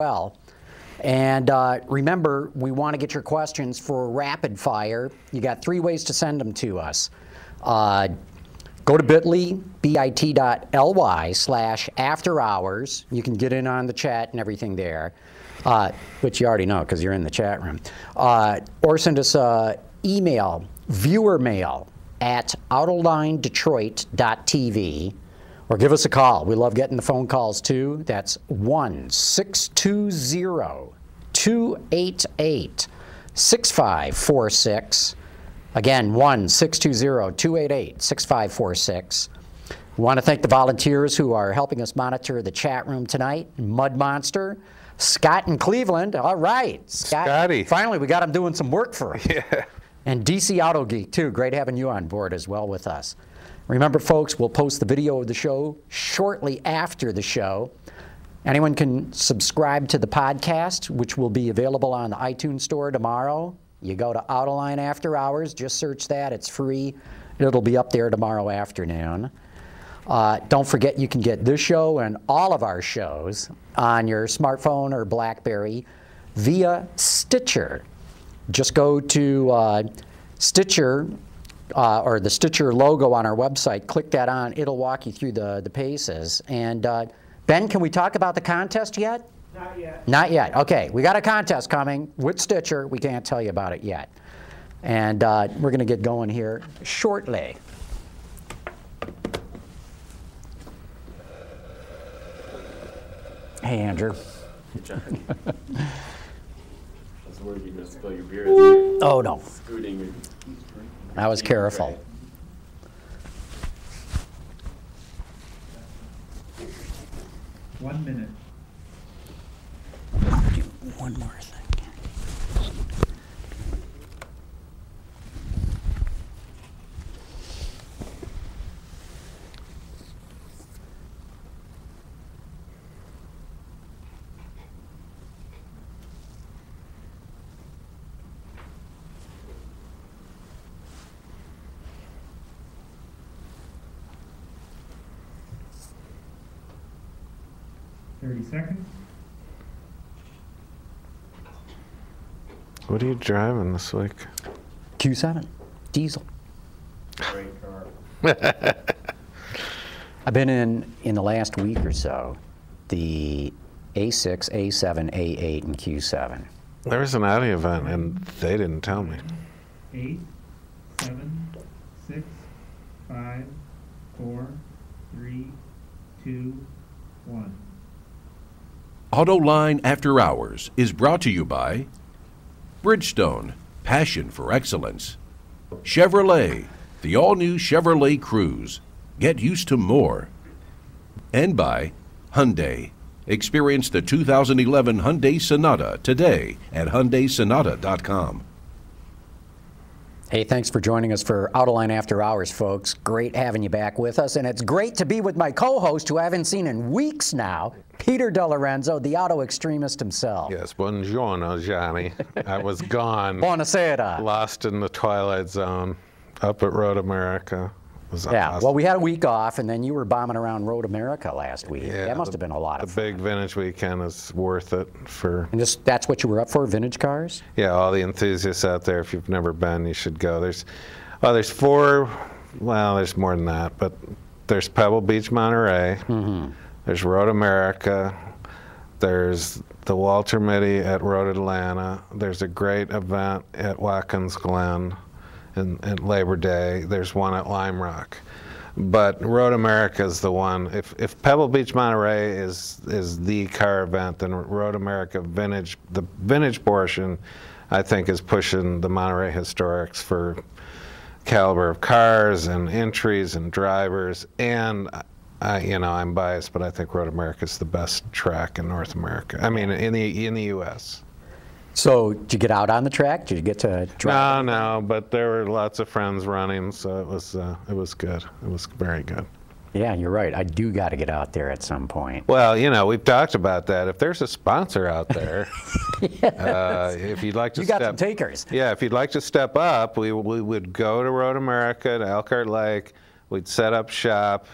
well. And remember, we want to get your questions for rapid fire. You got 3 ways to send them to us. Go to bit.ly, bit.ly/afterhours. You can get in on the chat and everything there, which you already know because you're in the chat room. Or send us an email, viewer mail at autolinedetroit.tv, or give us a call. We love getting the phone calls too. That's 1-620-288-6546. Again, 1-620-288-6546. We want to thank the volunteers who are helping us monitor the chat room tonight. Mud Monster, Scott in Cleveland. All right, Scotty. Finally, we got him doing some work for us. Yeah. And DC Auto Geek, too. Great having you on board as well with us. Remember, folks, we'll post the video of the show shortly after the show. Anyone can subscribe to the podcast, which will be available on the iTunes Store tomorrow. You go to Autoline After Hours, just search that. It's free. It'll be up there tomorrow afternoon. Don't forget you can get this show and all of our shows on your smartphone or BlackBerry via Stitcher. Just go to Stitcher, or the Stitcher logo on our website. Click that on. It'll walk you through the paces. And Ben, can we talk about the contest yet? Not yet. Not yet. Okay, we got a contest coming with Stitcher. We can't tell you about it yet. And we're going to get going here shortly. Hey, Andrew. Good job. I was worried you were going to spill your beer. Oh, no. Scooting. I was careful. 1 minute. Do one more thing. Seconds. What are you driving this week? Q7, diesel. Great car. I've been in the last week or so, the A6, A7, A8, and Q7. There was an Audi event, and they didn't tell me. 8, 7, 6, 5, 4, 3, 2, 1. Autoline After Hours is brought to you by Bridgestone, passion for excellence. Chevrolet, the all-new Chevrolet Cruze. Get used to more. And by Hyundai. Experience the 2011 Hyundai Sonata today at HyundaiSonata.com. Hey, thanks for joining us for Autoline After Hours, folks. Great having you back with us, and it's great to be with my co-host, who I haven't seen in weeks now, Peter De Lorenzo, the Autoextremist himself. Yes, buongiorno, Johnny. I was gone. Buonasera. Lost in the Twilight Zone up at Road America. It was awesome. Well, we had a week off, and then you were bombing around Road America last week. Yeah, that must have been a lot of fun. The big vintage weekend is worth it for... And that's what you were up for, vintage cars? Yeah, all the enthusiasts out there, if you've never been, you should go. There's 4, well, there's more than that, but there's Pebble Beach, Monterey. Mm-hmm. There's Road America. There's the Walter Mitty at Road Atlanta. There's a great event at Watkins Glen and Labor Day. There's one at Lime Rock. But Road America is the one. If Pebble Beach, Monterey is the car event, then Road America Vintage, the vintage portion, I think, is pushing the Monterey Historics for caliber of cars and entries and drivers. And I'm biased, but I think Road America is the best track in North America. I mean, in the U.S. So, did you get out on the track? Did you get to drive? No, but there were lots of friends running, so it was good. It was very good. Yeah, you're right. I do got to get out there at some point. Well, we've talked about that. If there's a sponsor out there, yes. If you'd like to you got some takers. Yeah, if you'd like to step up, we would go to Road America, to Elkhart Lake. We'd set up shop.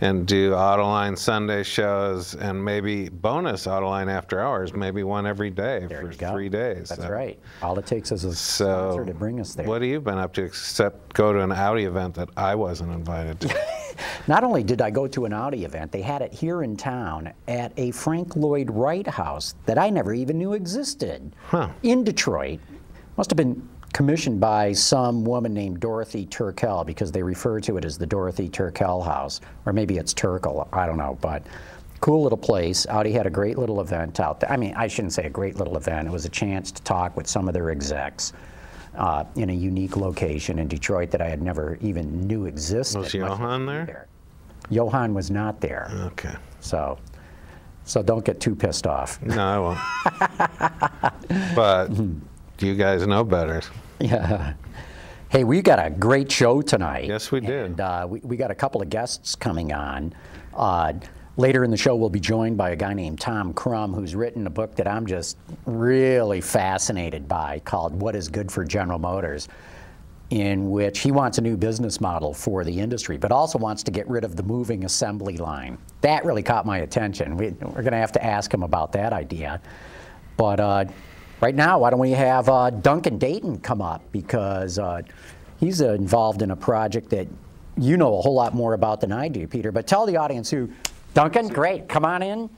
and do Autoline Sunday shows and maybe bonus Autoline after hours, maybe one every day for 3 days. That's right. All it takes is a sponsor to bring us there. What have you been up to except go to an Audi event that I wasn't invited to? Not only did I go to an Audi event, they had it here in town at a Frank Lloyd Wright house that I never even knew existed in Detroit. Must have been commissioned by some woman named Dorothy Turkel, because they refer to it as the Dorothy Turkel House, or maybe it's Turkel, I don't know, but cool little place. Audi had a great little event out there. I mean, I shouldn't say a great little event. It was a chance to talk with some of their execs in a unique location in Detroit that I had never even knew existed. Was Johan there? Johan was not there. Okay. So don't get too pissed off. No, I won't. But you guys know better. Yeah. Hey, we got a great show tonight. Yes, we did. And we got a couple of guests coming on. Later in the show, we'll be joined by a guy named Tom Crumm, who's written a book that I'm just really fascinated by, called What is Good for General Motors, in which he wants a new business model for the industry, but also wants to get rid of the moving assembly line. That really caught my attention. We're going to have to ask him about that idea. But right now, why don't we have Duncan Dayton come up, because he's involved in a project that you know a whole lot more about than I do, Peter. But tell the audience who. Duncan, great. Come on in.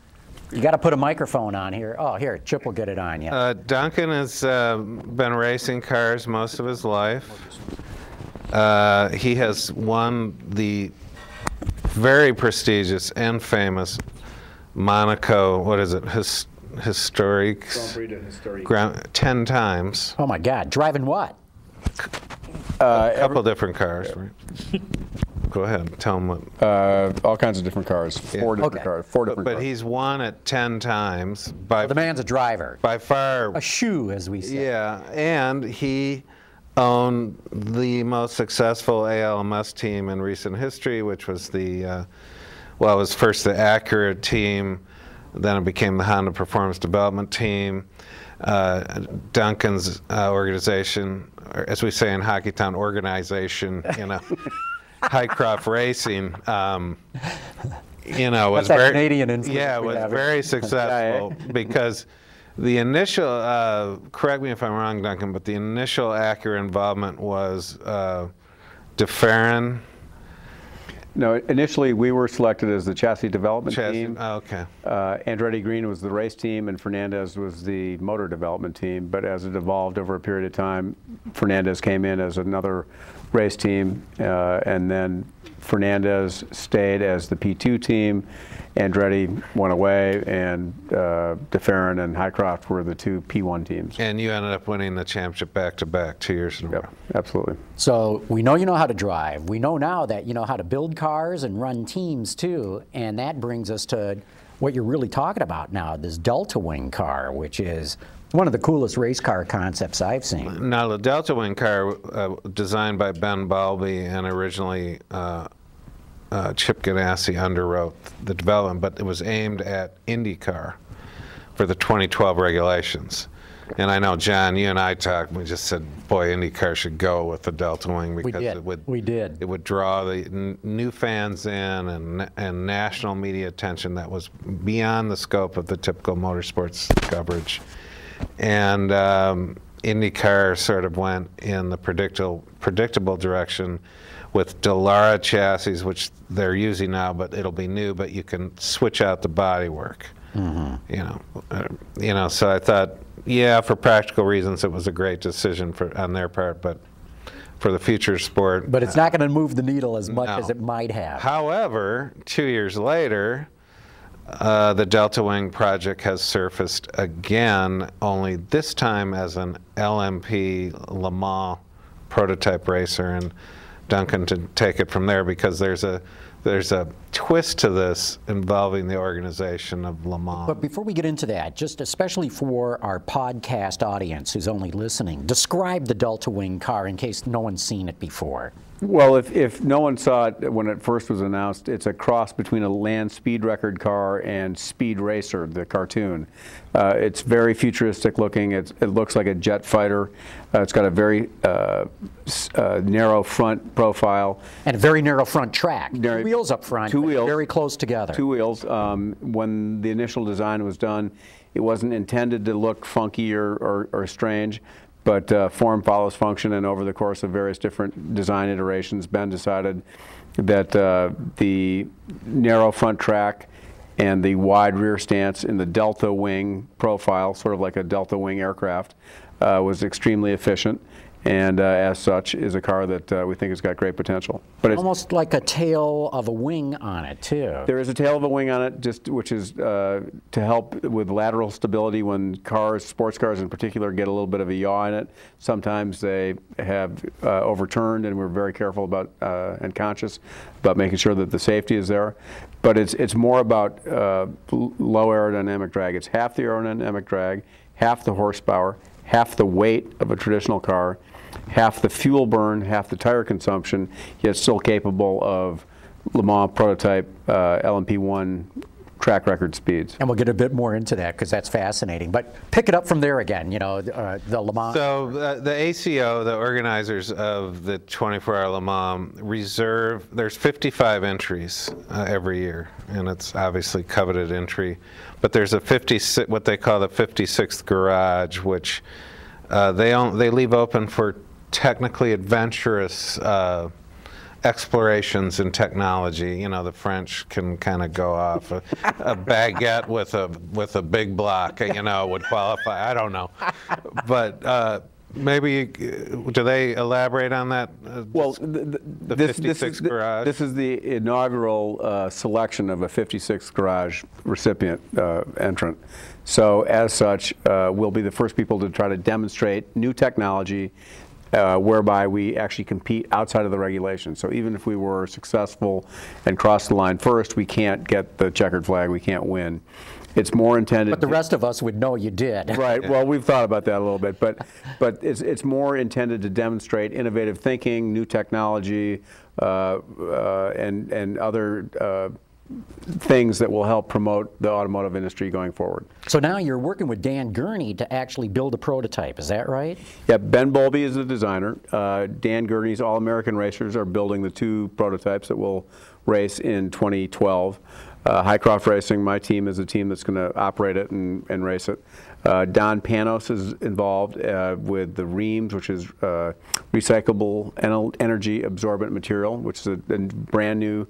You got to put a microphone on here. Oh, here, Chip will get it on you. Duncan has been racing cars most of his life. He has won the very prestigious and famous Monaco, what is it, Historique? Grand Prix 10 times. Oh my God, driving what? A couple different cars, right? Go ahead, tell him what. All kinds of different cars, four different cars. But he's won it 10 times. Well, the man's a driver. By far. A shoe, as we say. Yeah, and he owned the most successful ALMS team in recent history, which was the, well, it was first the Acura team, then it became the Honda Performance Development Team. Duncan's organization, or as we say in Hockeytown, organization, you know, Highcroft Racing, you know, was That's very Canadian influence. Yeah, was very successful because the initial, correct me if I'm wrong, Duncan, but the initial Acura involvement was DeFerrin. No, initially we were selected as the chassis development team. Oh, okay. Andretti Green was the race team, and Fernandez was the motor development team. But as it evolved over a period of time, Fernandez came in as another race team, and then Fernandez stayed as the P2 team. Andretti went away, and DeFerrin and Highcroft were the two P1 teams. And you ended up winning the championship back-to-back 2 years in a row. Yep, absolutely. So we know you know how to drive. We know now that you know how to build cars and run teams too, and that brings us to what you're really talking about now, this DeltaWing car, which is one of the coolest race car concepts I've seen. Now, the DeltaWing car, designed by Ben Balby and originally Chip Ganassi underwrote the development, but it was aimed at IndyCar for the 2012 regulations. And I know, John, you and I talked, we just said, boy, IndyCar should go with the DeltaWing because it would draw the new fans in and national media attention that was beyond the scope of the typical motorsports coverage. And IndyCar sort of went in the predictable direction with Dallara chassis, which they're using now, but it'll be new, but you can switch out the bodywork. You know, so I thought, yeah, for practical reasons, it was a great decision on their part, but for the future sport. But it's not going to move the needle as much as it might have. However, 2 years later, the DeltaWing project has surfaced again, only this time as an LMP Le Mans prototype racer, and Duncan to take it from there, because there's a twist to this involving the organization of Le Mans. But before we get into that, just especially for our podcast audience who's only listening, describe the DeltaWing car in case no one's seen it before. Well, if no one saw it when it first was announced, it's a cross between a land speed record car and Speed Racer, the cartoon. It's very futuristic looking. It looks like a jet fighter. It's got a very narrow front profile. And a very narrow front track. Narrow, Two wheels up front, two wheels, very close together. Two wheels. When the initial design was done, it wasn't intended to look funky or strange. But form follows function, and over the course of various different design iterations, Ben decided that the narrow front track and the wide rear stance in the DeltaWing profile, sort of like a DeltaWing aircraft, was extremely efficient, and as such is a car that we think has got great potential. But it's almost like a tail of a wing on it, too. There is a tail of a wing on it, which is to help with lateral stability when cars, sports cars in particular, get a little bit of a yaw in it. Sometimes they have overturned, and we're very careful about and conscious about making sure that the safety is there. But it's more about low aerodynamic drag. It's half the aerodynamic drag, half the horsepower, half the weight of a traditional car, half the fuel burn, half the tire consumption, yet still capable of Le Mans prototype LMP1 track record speeds. And we'll get a bit more into that because that's fascinating. But pick it up from there again, you know, the Le Mans. So the ACO, the organizers of the 24-hour Le Mans, reserve, there's 55 entries every year, and it's obviously coveted entry. But there's a 56, what they call the 56th garage, which they leave open for technically adventurous explorations in technology. You know, the French can kind of go off. A baguette with a big block, you know, would qualify. I don't know, but maybe do they elaborate on that? Well, the 56 garage. This is the inaugural selection of a 56 garage recipient entrant. So as such, we'll be the first people to try to demonstrate new technology whereby we actually compete outside of the regulations. So even if we were successful and crossed the line first, we can't get the checkered flag, we can't win. It's more intended. But the rest of us would know you did. Right. Yeah. Well, we've thought about that a little bit, but it's more intended to demonstrate innovative thinking, new technology, and other things that will help promote the automotive industry going forward. So now you're working with Dan Gurney to actually build a prototype. Is that right? Yeah. Ben Bowlby is the designer. Dan Gurney's All-American Racers are building the two prototypes that will race in 2012. Highcroft Racing, my team, is the team that's going to operate it and race it. Don Panos is involved with the reams, which is recyclable energy absorbent material, which is a brand new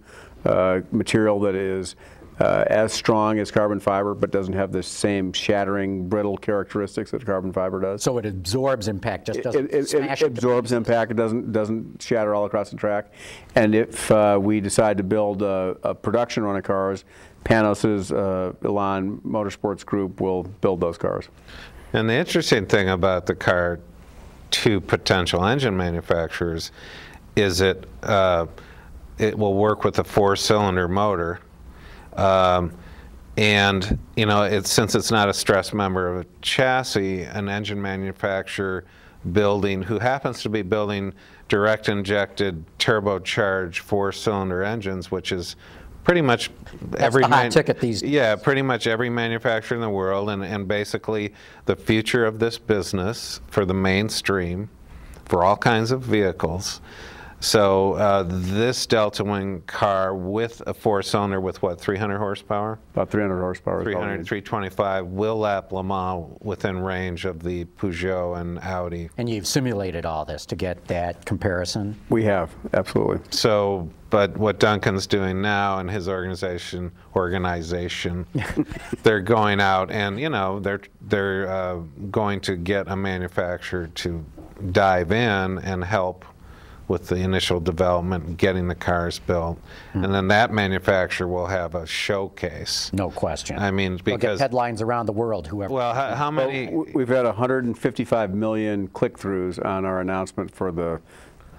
material that is as strong as carbon fiber, but doesn't have the same shattering, brittle characteristics that carbon fiber does. So it absorbs impact, just doesn't smash it absorbs impact. It doesn't shatter all across the track. And if we decide to build a production run of cars, Panos's Elan Motorsports Group will build those cars. And the interesting thing about the car to potential engine manufacturers is it will work with a 4-cylinder motor. And you know, since it's not a stress member of a chassis, an engine manufacturer who happens to be building direct injected turbocharged 4-cylinder engines, which is pretty much every hot ticket these days. Yeah, pretty much every manufacturer in the world, and basically the future of this business for the mainstream, for all kinds of vehicles. So this DeltaWing car with a 4-cylinder with what, 300 horsepower? About 300 horsepower. 300, 325 will lap Le Mans within range of the Peugeot and Audi. And you've simulated all this to get that comparison? We have, absolutely. So, but what Duncan's doing now and his organization, they're going out and, you know, they're going to get a manufacturer to dive in and help with the initial development, getting the cars built, and then that manufacturer will have a showcase. No question. I mean, because they'll get headlines around the world. Whoever. Well, how many? We've had 155 million click-throughs on our announcement for the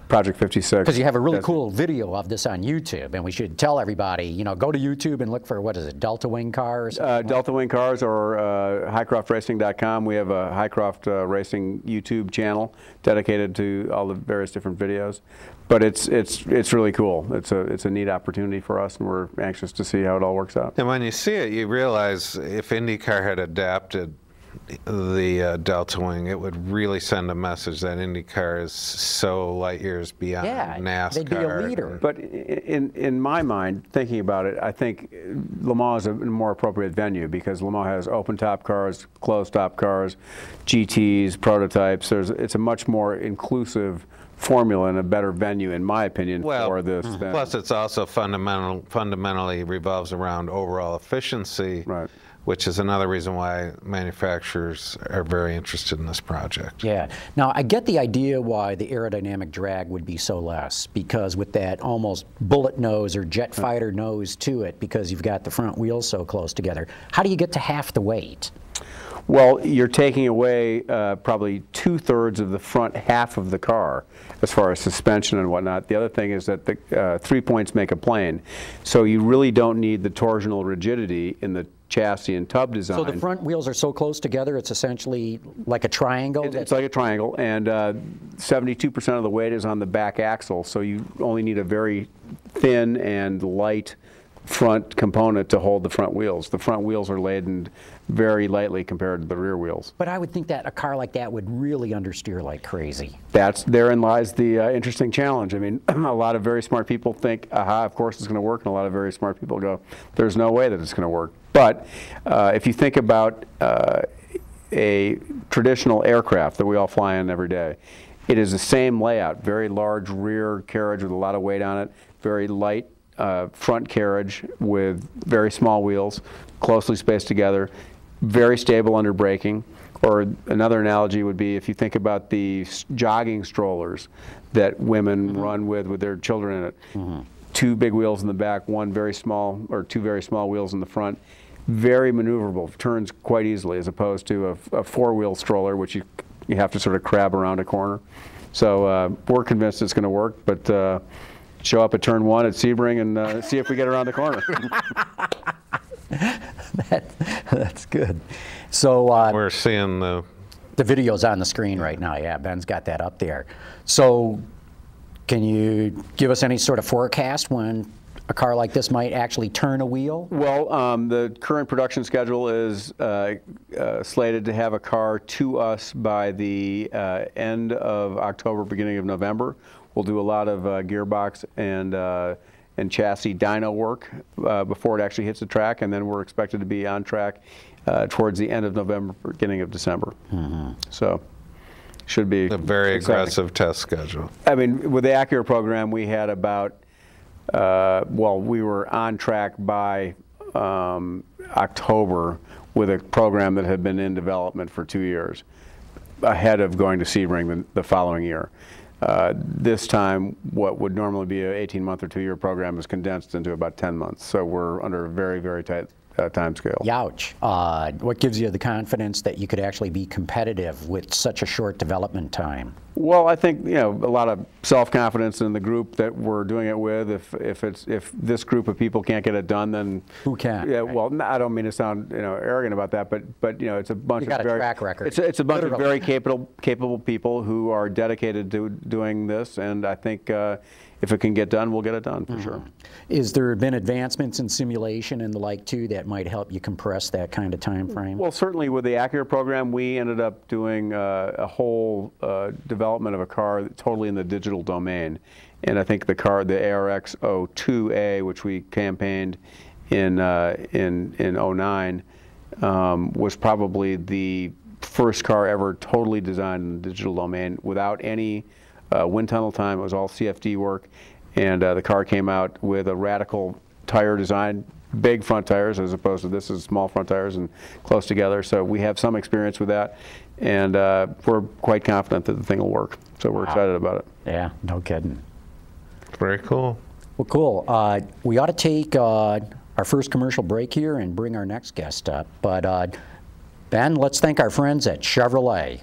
Project 56. Because you have a really cool video of this on YouTube, and we should tell everybody, you know, go to YouTube and look for, what is it, DeltaWing car or something? DeltaWing cars, or highcroftracing.com. We have a Highcroft Racing YouTube channel dedicated to all the various different videos. But it's really cool. It's a neat opportunity for us, and we're anxious to see how it all works out. And when you see it, you realize if IndyCar had adapted the DeltaWing, it would really send a message that IndyCar is so light years beyond NASCAR. They'd be a leader. But in my mind, thinking about it, I think Le Mans is a more appropriate venue because Le Mans has open-top cars, closed-top cars, GTs, prototypes. It's a much more inclusive formula and a better venue, in my opinion, for this. Plus, it's also fundamentally revolves around overall efficiency. Right. Which is another reason why manufacturers are very interested in this project. Yeah. Now, I get the idea why the aerodynamic drag would be so less, because with that almost bullet nose or jet fighter nose to it, because you've got the front wheels so close together. How do you get to half the weight? Well, you're taking away probably 2/3 of the front half of the car as far as suspension and whatnot. The other thing is that the 3 points make a plane, so you really don't need the torsional rigidity in the chassis and tub design. So the front wheels are so close together, it's essentially like a triangle? It's like a triangle, and 72% of the weight is on the back axle, so you only need a very thin and light front component to hold the front wheels. The front wheels are laden very lightly compared to the rear wheels. But I would think that a car like that would really understeer like crazy. Therein lies the interesting challenge. I mean, a lot of very smart people think, aha, of course it's going to work, and a lot of very smart people go, there's no way that it's going to work. But if you think about a traditional aircraft that we all fly in every day, it is the same layout, very large rear carriage with a lot of weight on it, very light front carriage with very small wheels, closely spaced together, very stable under braking. Or another analogy would be if you think about the jogging strollers that women run with their children in it. Two big wheels in the back, one very small, or two very small wheels in the front. Very maneuverable, turns quite easily, as opposed to a four-wheel stroller, which you have to sort of crab around a corner. So we're convinced it's going to work, but show up at turn 1 at Sebring and see if we get around the corner. That's good. So we're seeing the video's on the screen right now. Yeah, Ben's got that up there. So can you give us any sort of forecast when a car like this might actually turn a wheel? Well, the current production schedule is slated to have a car to us by the end of October, beginning of November. We'll do a lot of gearbox and chassis dyno work before it actually hits the track, and then we're expected to be on track towards the end of November, beginning of December. So should be a very exciting. aggressive test schedule. I mean, with the Acura program, we had about, well, we were on track by October with a program that had been in development for 2 years, ahead of going to Sebring the following year. This time, what would normally be an 18-month or 2-year program is condensed into about 10 months. So we're under a very, very tight time scale. Youch. What gives you the confidence that you could actually be competitive with such a short development time? Well, I think, you know, a lot of self-confidence in the group that we're doing it with. If this group of people can't get it done, then who can? Yeah. Well, I don't mean to sound, you know, arrogant about that, but you know, it's a bunch you got of a very track record. It's a bunch of very capable people who are dedicated to doing this, and I think if it can get done, we'll get it done for sure. Is there been advancements in simulation and the like too that might help you compress that kind of time frame? Well, certainly with the Acura program, we ended up doing a whole development of a car totally in the digital domain, and I think the ARX 02A, which we campaigned in 09, was probably the first car ever totally designed in the digital domain without any wind tunnel time. It was all CFD work, and the car came out with a radical tire design, big front tires as opposed to this is small front tires and close together. So we have some experience with that, and we're quite confident that the thing will work. So we're excited about it. Yeah, no kidding. Very cool. Well, cool. We ought to take our first commercial break here and bring our next guest up. But Ben, let's thank our friends at Chevrolet.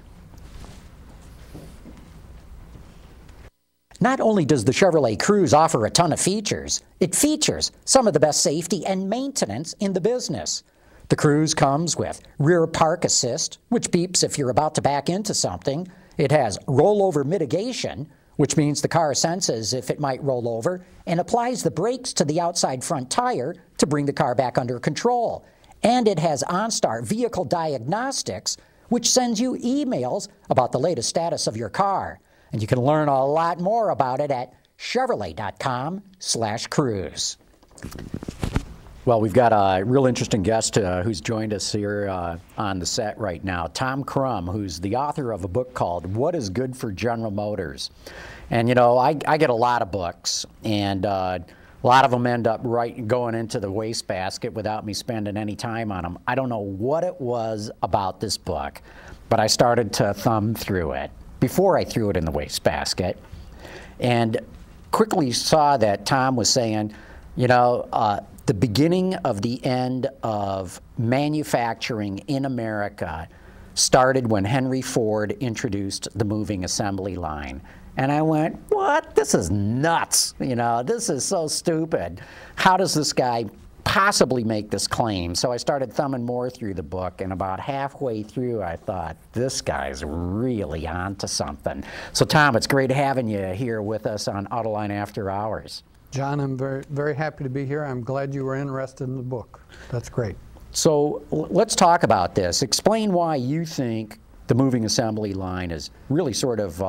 Not only does the Chevrolet Cruze offer a ton of features, it features some of the best safety and maintenance in the business. The Cruze comes with rear park assist, which beeps if you're about to back into something. It has rollover mitigation, which means the car senses if it might roll over and applies the brakes to the outside front tire to bring the car back under control. And it has OnStar Vehicle Diagnostics, which sends you emails about the latest status of your car. And you can learn a lot more about it at Chevrolet.com/Cruze. Well, we've got a real interesting guest who's joined us here on the set right now, Tom Crumm, who's the author of a book called What is Good for General Motors. And you know, I get a lot of books, and a lot of them end up going into the wastebasket without me spending any time on them. I don't know what it was about this book, but I started to thumb through it before I threw it in the wastebasket, and quickly saw that Tom was saying, you know, the beginning of the end of manufacturing in America started when Henry Ford introduced the moving assembly line. And I went, what? This is nuts. You know, this is so stupid. How does this guy possibly make this claim? So I started thumbing more through the book, and about halfway through I thought, this guy's really onto something. So Tom, it's great having you here with us on Autoline After Hours. John, I'm very happy to be here. I'm glad you were interested in the book. That's great. So let's talk about this. Explain why you think the moving assembly line is really sort of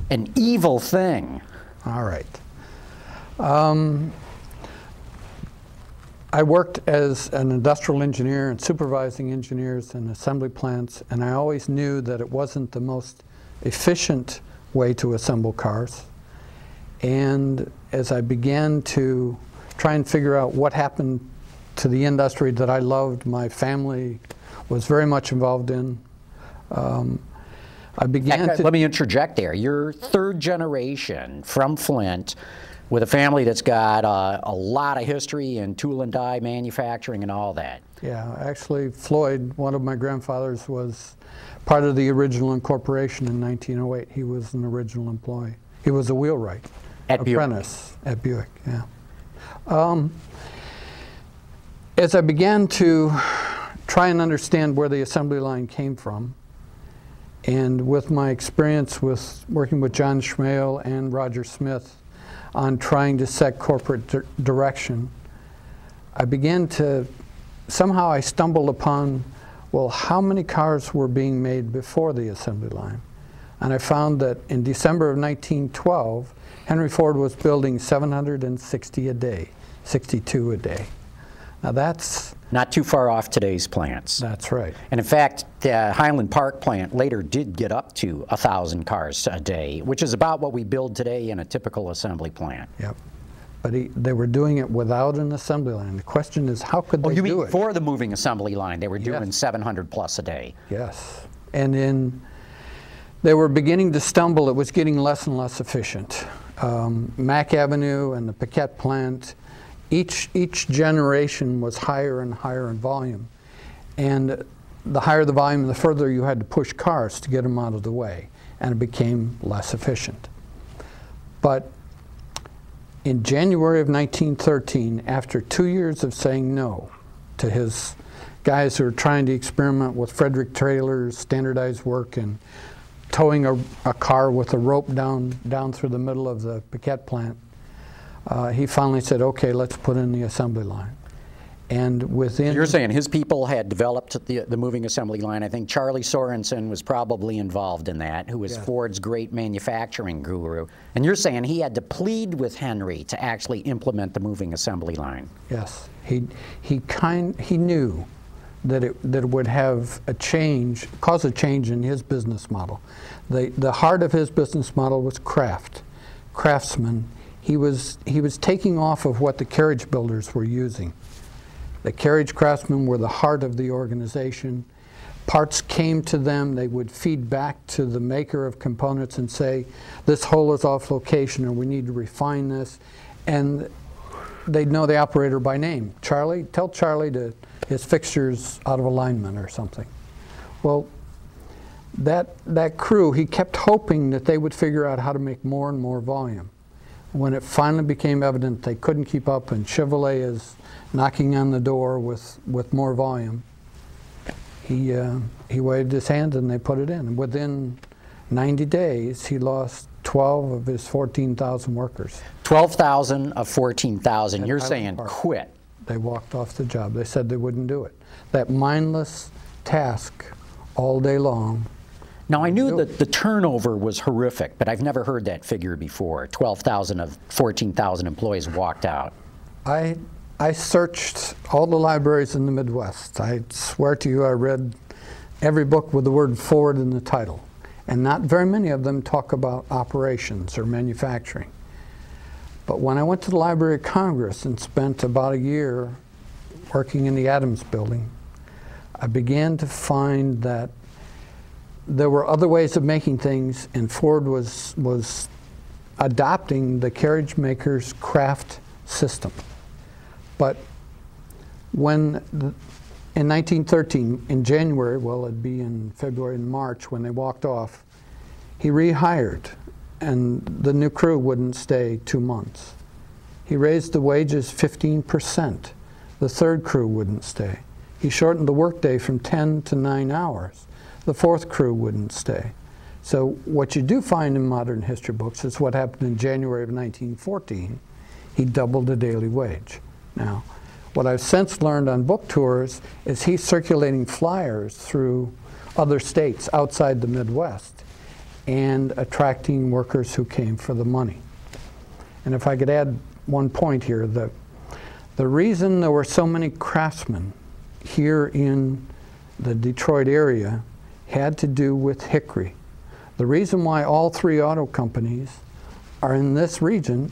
an evil thing. All right. I worked as an industrial engineer and supervising engineers in assembly plants, and I always knew that it wasn't the most efficient way to assemble cars. And as I began to try and figure out what happened to the industry that I loved, my family was very much involved in, I began to... Let me interject there. You're third generation from Flint with a family that's got a lot of history in tool and die manufacturing and all that. Yeah, actually Floyd, one of my grandfathers, was part of the original incorporation in 1908. He was an original employee. He was a wheelwright. Apprentice at Buick, yeah. As I began to try and understand where the assembly line came from, and with my experience with working with John Schmale and Roger Smith on trying to set corporate direction, I began to, somehow I stumbled upon, well, how many cars were being made before the assembly line? And I found that in December of 1912, Henry Ford was building 760 a day, 62 a day. Now that's... Not too far off today's plants. That's right. And in fact, the Highland Park plant later did get up to 1,000 cars a day, which is about what we build today in a typical assembly plant. Yep. But they were doing it without an assembly line. The question is, how could they do it? You mean for the moving assembly line, they were doing 700 plus a day? Yes. And they were beginning to stumble. It was getting less and less efficient. Mack Avenue and the Paquette plant, each generation was higher and higher in volume. And the higher the volume, the further you had to push cars to get them out of the way. And it became less efficient. But in January of 1913, after 2 years of saying no to his guys who were trying to experiment with Frederick Taylor's standardized work and towing a car with a rope down through the middle of the Paquette plant, he finally said, okay, let's put in the assembly line. And within... You're saying his people had developed the moving assembly line. I think Charlie Sorensen was probably involved in that, who was Ford's great manufacturing guru. And you're saying he had to plead with Henry to actually implement the moving assembly line. Yes. He knew that it would have a change, cause a change in his business model. The heart of his business model was craftsman. He was taking off of what the carriage builders were using. The carriage craftsmen were the heart of the organization. Parts came to them, they would feed back to the maker of components and say, this hole is off location or we need to refine this. And they'd know the operator by name. Charlie, tell Charlie to his fixture's out of alignment or something. Well, that crew, he kept hoping that they would figure out how to make more and more volume. When it finally became evident they couldn't keep up and Chevrolet is knocking on the door with more volume, he waved his hand and they put it in. And within 90 days, he lost 12 of his 14,000 workers. 12,000 of 14,000. You're saying quit. They walked off the job. They said they wouldn't do it. That mindless task all day long. Now, I knew that the turnover was horrific, but I've never heard that figure before. 12,000 of 14,000 employees walked out. I searched all the libraries in the Midwest. I swear to you, I read every book with the word Ford in the title. And not very many of them talk about operations or manufacturing. But when I went to the Library of Congress and spent about a year working in the Adams building, I began to find that there were other ways of making things, and Ford was adopting the carriage maker's craft system. But when, in 1913, in January, well, it'd be in February and March when they walked off, he rehired, and the new crew wouldn't stay 2 months. He raised the wages 15%. The third crew wouldn't stay. He shortened the workday from 10 to 9 hours. The fourth crew wouldn't stay. So what you do find in modern history books is what happened in January of 1914. He doubled the daily wage. Now, what I've since learned on book tours is he's circulating flyers through other states outside the Midwest and attracting workers who came for the money. And if I could add one point here, the reason there were so many craftsmen here in the Detroit area had to do with hickory. The reason why all three auto companies are in this region,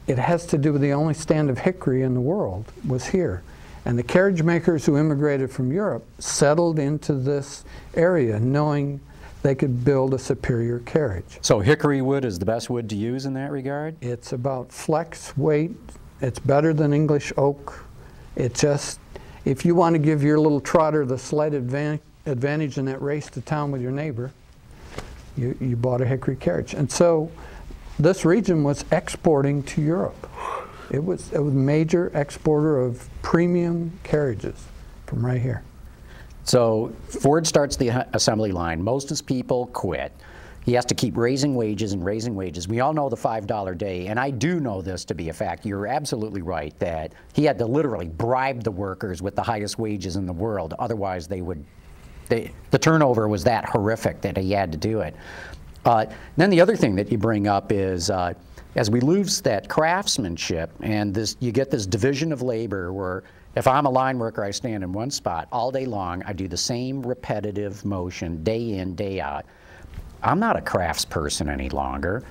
it has to do with the only stand of hickory in the world was here. And the carriage makers who immigrated from Europe settled into this area knowing they could build a superior carriage. So hickory wood is the best wood to use in that regard? It's about flex, weight. It's better than English oak. It just, if you want to give your little trotter the slight advantage in that race to town with your neighbor, you bought a hickory carriage. And so this region was exporting to Europe. It was a major exporter of premium carriages from right here. So Ford starts the assembly line. Most of his people quit. He has to keep raising wages and raising wages. We all know the $5 day, and I do know this to be a fact. You're absolutely right that he had to literally bribe the workers with the highest wages in the world. Otherwise, the turnover was that horrific that he had to do it. Then the other thing that you bring up is as we lose that craftsmanship and you get this division of labor where if I'm a line worker, I stand in one spot all day long. I do the same repetitive motion day in, day out. I'm not a craftsperson any longer.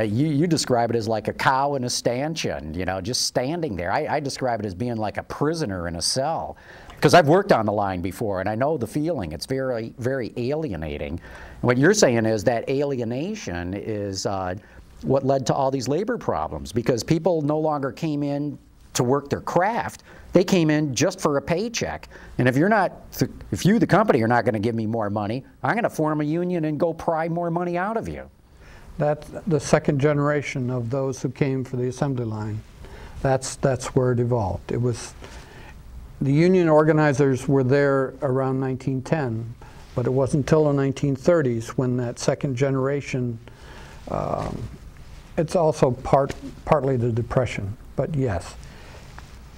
You describe it as like a cow in a stanchion, you know, just standing there. I describe it as being like a prisoner in a cell. Because I've worked on the line before, and I know the feeling. It's very, very alienating. And what you're saying is that alienation is what led to all these labor problems, because people no longer came in to work their craft. They came in just for a paycheck. And if you, the company, are not going to give me more money, I'm going to form a union and go pry more money out of you. That's the second generation of those who came for the assembly line. That's where it evolved. It was, the union organizers were there around 1910, but it wasn't until the 1930s when that second generation, it's also partly the Depression, but yes.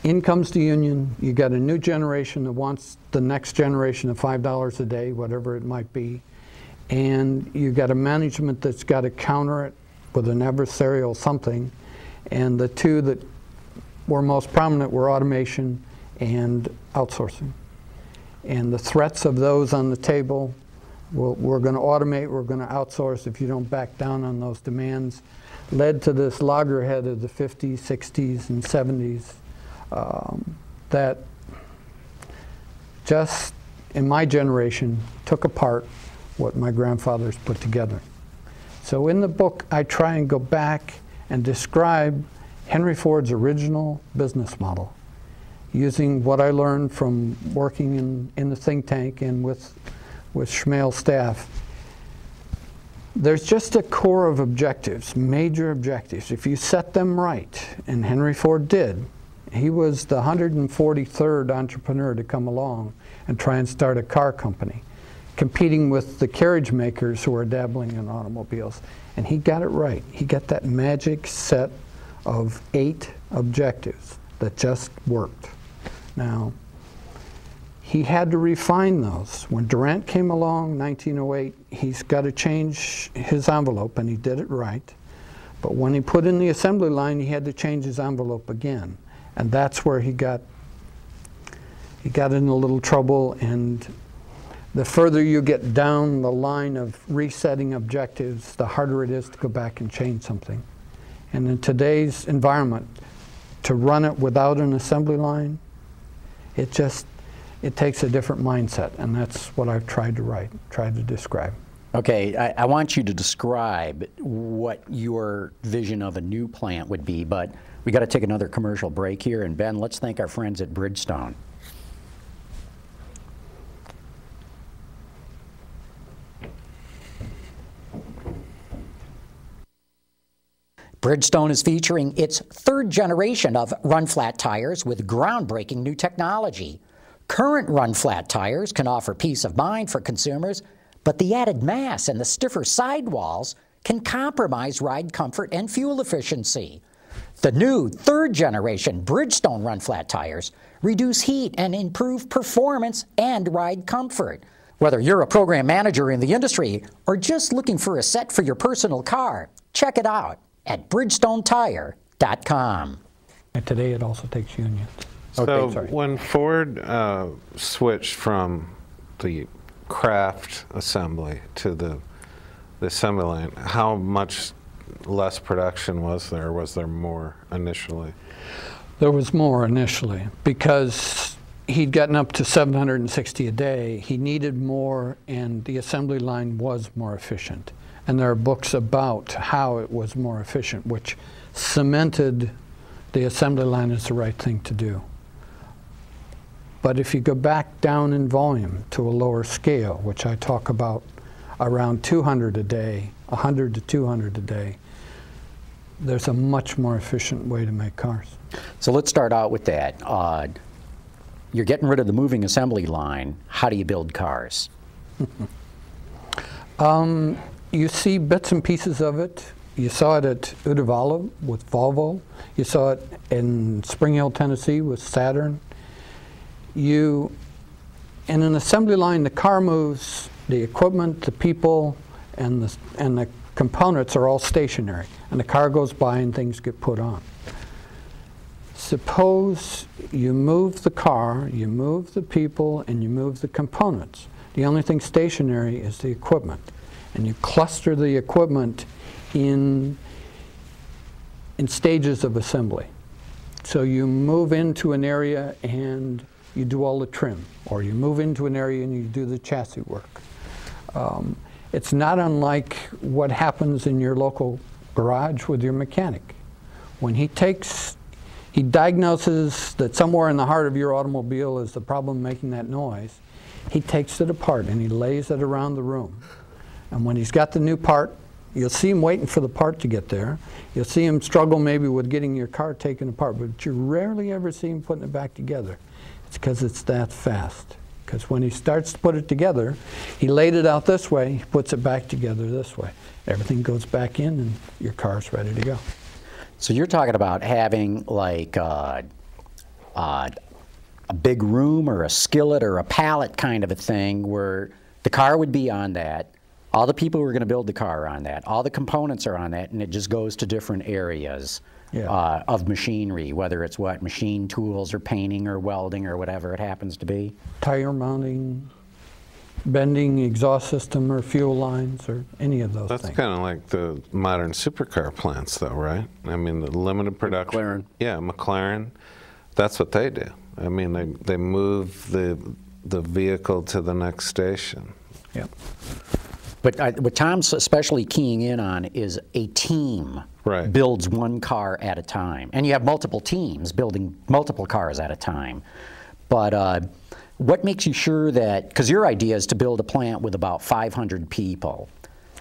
In comes the union, you got a new generation that wants the next generation of $5 a day, whatever it might be, and you got a management that's got to counter it with an adversarial something, and the two that were most prominent were automation and outsourcing. And the threats of those on the table, we're going to automate, we're going to outsource if you don't back down on those demands, led to this loggerhead of the 50s, 60s, and 70s that just, in my generation, took apart what my grandfathers put together. So in the book, I try and go back and describe Henry Ford's original business model, using what I learned from working in the think tank and with with Schmale's staff, there's just a core of objectives, major objectives. If you set them right, and Henry Ford did, he was the 143rd entrepreneur to come along and try and start a car company, competing with the carriage makers who are dabbling in automobiles. And he got it right. He got that magic set of 8 objectives that just worked. Now, he had to refine those. When Durant came along, 1908, he's got to change his envelope, and he did it right. But when he put in the assembly line, he had to change his envelope again. And that's where he got in a little trouble. And the further you get down the line of resetting objectives, the harder it is to go back and change something. And in today's environment, to run it without an assembly line, it takes a different mindset, and that's what I've tried to describe. Okay, I want you to describe what your vision of a new plant would be, but we got to take another commercial break here, and Ben, let's thank our friends at Bridgestone. Bridgestone is featuring its 3rd generation of run-flat tires with groundbreaking new technology. Current run-flat tires can offer peace of mind for consumers, but the added mass and the stiffer sidewalls can compromise ride comfort and fuel efficiency. The new 3rd generation Bridgestone run-flat tires reduce heat and improve performance and ride comfort. Whether you're a program manager in the industry or just looking for a set for your personal car, check it out at bridgestonetire.com. And today it also takes unions. So Okay, when Ford switched from the craft assembly to the assembly line, how much less production was there? Was there more initially? There was more initially because he'd gotten up to 760 a day. He needed more, and the assembly line was more efficient. And there are books about how it was more efficient, which cemented the assembly line as the right thing to do. But if you go back down in volume to a lower scale, which I talk about around 200 a day, 100 to 200 a day, there's a much more efficient way to make cars. So let's start out with that. You're getting rid of the moving assembly line. How do you build cars? You see bits and pieces of it. You saw it at Uddevalla with Volvo. You saw it in Spring Hill, Tennessee with Saturn. In an assembly line, the car moves, the equipment, the people, and the components are all stationary. And the car goes by and things get put on. Suppose you move the car, you move the people, and you move the components. The only thing stationary is the equipment. And you cluster the equipment in stages of assembly. So you move into an area and you do all the trim, or you move into an area and you do the chassis work. It's not unlike what happens in your local garage with your mechanic. When he diagnoses that somewhere in the heart of your automobile is the problem making that noise, he takes it apart and he lays it around the room. And when he's got the new part, you'll see him waiting for the part to get there. You'll see him struggle maybe with getting your car taken apart, but you rarely ever see him putting it back together. It's because it's that fast. Because when he starts to put it together, he laid it out this way, he puts it back together this way. Everything goes back in and your car's ready to go. So you're talking about having like a big room or a skillet or a pallet kind of a thing where the car would be on that, all the people who are going to build the car are on that, all the components are on that, and it just goes to different areas of machinery, whether it's machine tools or painting or welding or whatever it happens to be. Tire mounting, bending, exhaust system or fuel lines or any of those things. That's kind of like the modern supercar plants though, right? I mean, the limited production. McLaren. Yeah, McLaren. That's what they do. I mean, they move the vehicle to the next station. Yep. But what Tom's especially keying in on is a team builds one car at a time. And you have multiple teams building multiple cars at a time. But what makes you sure that, because your idea is to build a plant with about 500 people.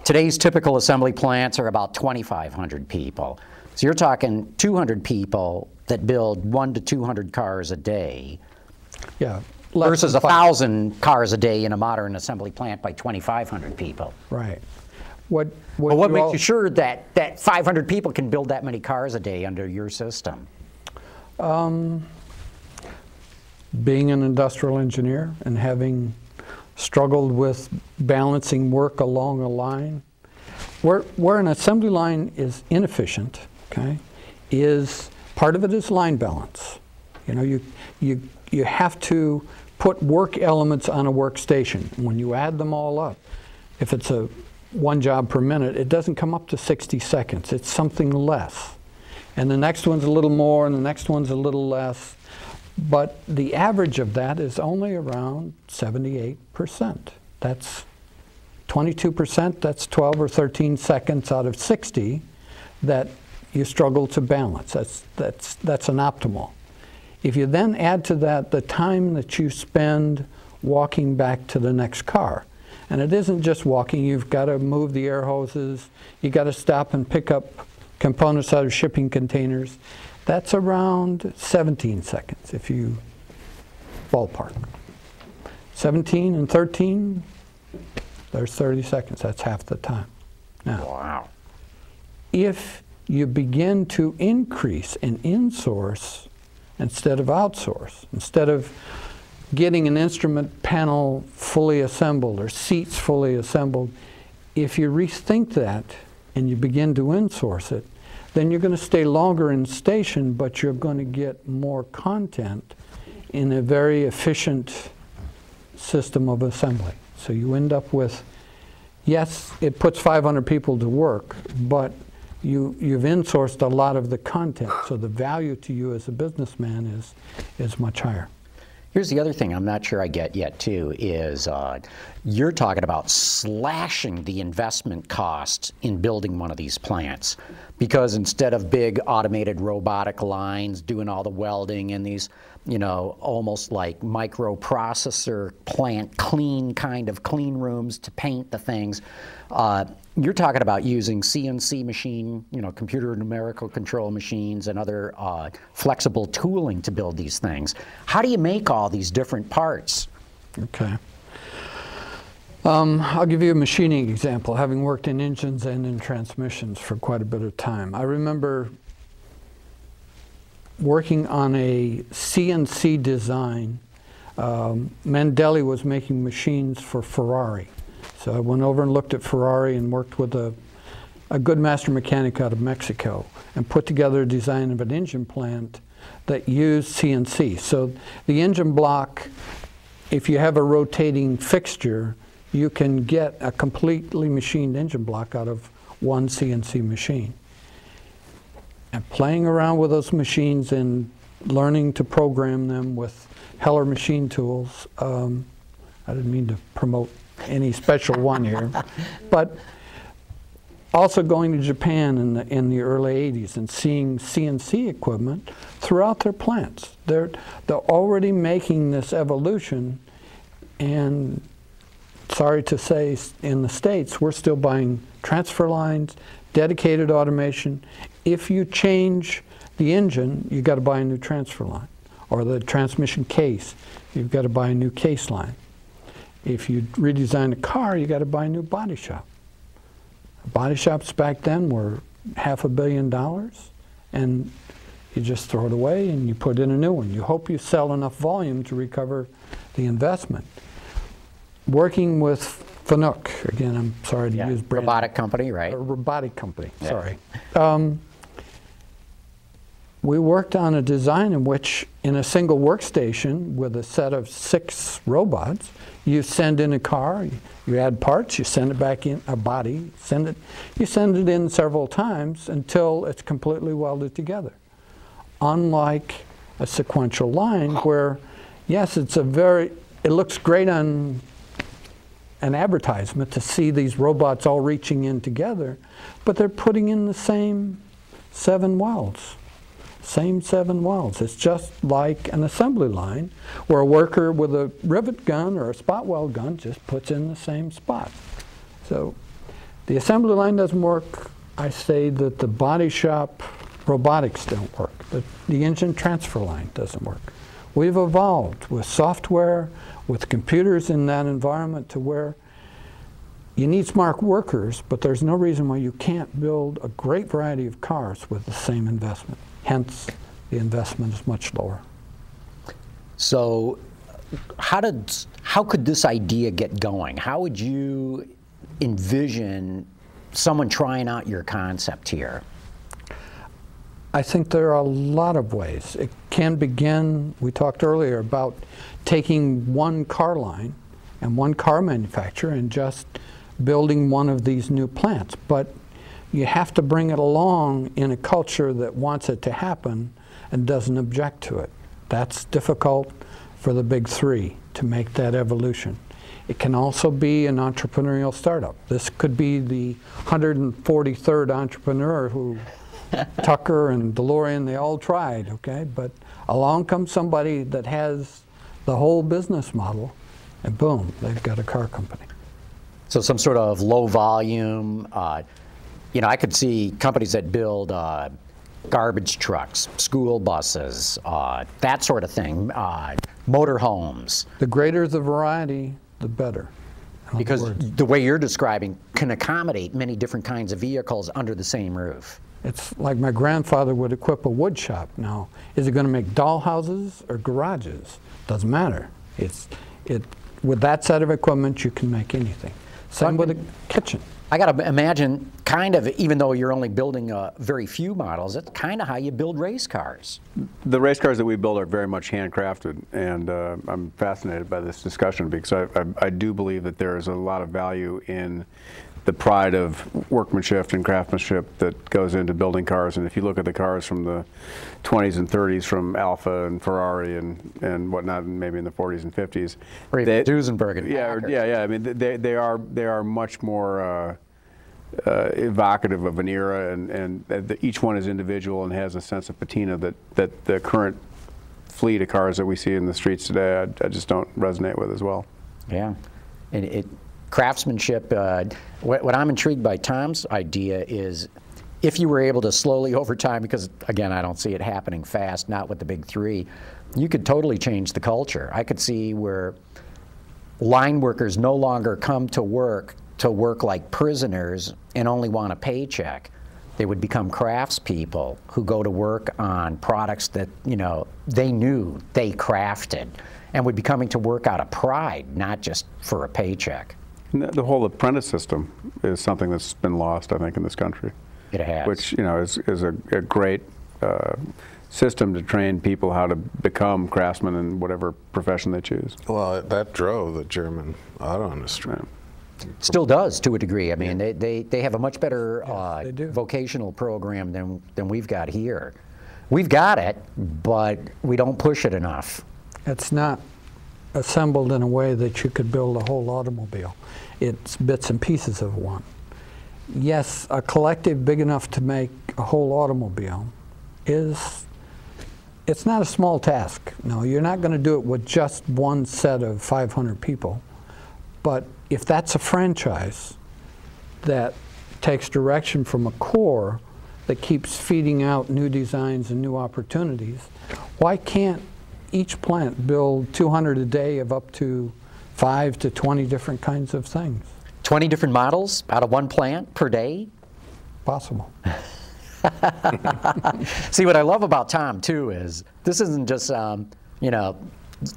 Today's typical assembly plants are about 2,500 people. So you're talking 200 people that build 1 to 200 cars a day. Yeah. Versus 1,000 cars a day in a modern assembly plant by 2,500 people. Right. What makes you sure that 500 people can build that many cars a day under your system? Being an industrial engineer and having struggled with balancing work along a line, where an assembly line is inefficient, okay, is part of it is line balance. You know, you have to put work elements on a workstation. When you add them all up, if it's a 1 job per minute, it doesn't come up to 60 seconds. It's something less. And the next one's a little more, and the next one's a little less. But the average of that is only around 78%. That's 22%, that's 12 or 13 seconds out of 60 that you struggle to balance. That's an optimal. If you then add to that the time that you spend walking back to the next car, and it isn't just walking, you've got to move the air hoses, you got to stop and pick up components out of shipping containers, that's around 17 seconds if you ballpark. 17 and 13, there's 30 seconds, that's half the time. Now, wow. If you begin to increase and insource instead of outsource, instead of getting an instrument panel fully assembled or seats fully assembled, if you rethink that and you begin to insource it, then you're going to stay longer in station, but you're going to get more content in a very efficient system of assembly. So you end up with, yes, it puts 500 people to work, but you've insourced a lot of the content, so the value to you as a businessman is much higher. Here's the other thing I'm not sure I get yet too is you're talking about slashing the investment costs in building one of these plants, because instead of big automated robotic lines doing all the welding in these, you know, almost like microprocessor plant kind of clean rooms to paint the things, you're talking about using CNC machine, you know, computer numerical control machines and other flexible tooling to build these things. How do you make all these different parts? Okay. I'll give you a machining example, having worked in engines and in transmissions for quite a bit of time. I remember working on a CNC design. Mandelli was making machines for Ferrari. So I went over and looked at Ferrari and worked with a good master mechanic out of Mexico and put together a design of an engine plant that used CNC. So the engine block, if you have a rotating fixture, you can get a completely machined engine block out of one CNC machine. And playing around with those machines and learning to program them with Heller machine tools, I didn't mean to promote any special one here, but also going to Japan in the early 80s and seeing CNC equipment throughout their plants. They're already making this evolution, and sorry to say, in the States, we're still buying transfer lines, dedicated automation. If you change the engine, you've got to buy a new transfer line. Or the transmission case, you've got to buy a new case line. If you redesign a car, you got to buy a new body shop. Body shops back then were $500 million, and you just throw it away and you put in a new one. You hope you sell enough volume to recover the investment. Working with Fanuc, again, I'm sorry to use brand. Robotic company, right? A robotic company, sorry. We worked on a design in which, in a single workstation with a set of 6 robots, you send in a car, you add parts, you send it back in, a body, you send it in several times until it's completely welded together. Unlike a sequential line where, yes, it looks great on an advertisement to see these robots all reaching in together, but they're putting in the same 7 welds. Same 7 welds. It's just like an assembly line where a worker with a rivet gun or a spot weld gun just puts in the same spot. So the assembly line doesn't work. I say that the body shop robotics don't work. The engine transfer line doesn't work. We've evolved with software, with computers in that environment to where you need smart workers, but there's no reason why you can't build a great variety of cars with the same investment. Hence, the investment is much lower. So how could this idea get going? How would you envision someone trying out your concept here? I think there are a lot of ways. It can begin, we talked earlier about taking one car line and one car manufacturer and just building one of these new plants. But you have to bring it along in a culture that wants it to happen and doesn't object to it. That's difficult for the big three to make that evolution. It can also be an entrepreneurial startup. This could be the 143rd entrepreneur who Tucker and DeLorean, they all tried, okay? But along comes somebody that has the whole business model, and boom, they've got a car company. So some sort of low volume, you know, I could see companies that build garbage trucks, school buses, that sort of thing, motor homes. The greater the variety, the better. Because the way you're describing can accommodate many different kinds of vehicles under the same roof. It's like my grandfather would equip a wood shop. Now, is it going to make doll houses or garages? Doesn't matter. With that set of equipment, you can make anything. Same with a kitchen. I got to imagine, kind of, even though you're only building very few models, it's kind of how you build race cars. The race cars that we build are very much handcrafted, and I'm fascinated by this discussion because I do believe that there is a lot of value in the pride of workmanship and craftsmanship that goes into building cars. And if you look at the cars from the 20s and 30s from Alfa and Ferrari and whatnot, and maybe in the 40s and 50s. Or even Duesenberg and Packard. Yeah. I mean, they are much more evocative of an era, and each one is individual and has a sense of patina that the current fleet of cars that we see in the streets today, I just don't resonate with as well. Yeah. And craftsmanship, what I'm intrigued by Tom's idea is if you were able to slowly over time, because again, I don't see it happening fast, not with the big three, you could totally change the culture. I could see where line workers no longer come to work like prisoners and only want a paycheck. They would become craftspeople who go to work on products that, you know, they knew they crafted and would be coming to work out of pride, not just for a paycheck. The whole apprentice system is something that's been lost, I think, in this country. It has. Which, you know, is a great system to train people how to become craftsmen in whatever profession they choose. Well, that drove the German auto industry. Still does, to a degree. I mean, they have a much better vocational program than we've got here. We've got it, but we don't push it enough. It's not assembled in a way that you could build a whole automobile. It's bits and pieces of one. Yes, a collective big enough to make a whole automobile it's not a small task. No, you're not going to do it with just one set of 500 people. But if that's a franchise that takes direction from a core that keeps feeding out new designs and new opportunities, why can't each plant build 200 a day of up to 5 to 20 different kinds of things? 20 different models out of one plant per day? Possible. See, what I love about Tom, too, is this isn't just, you know,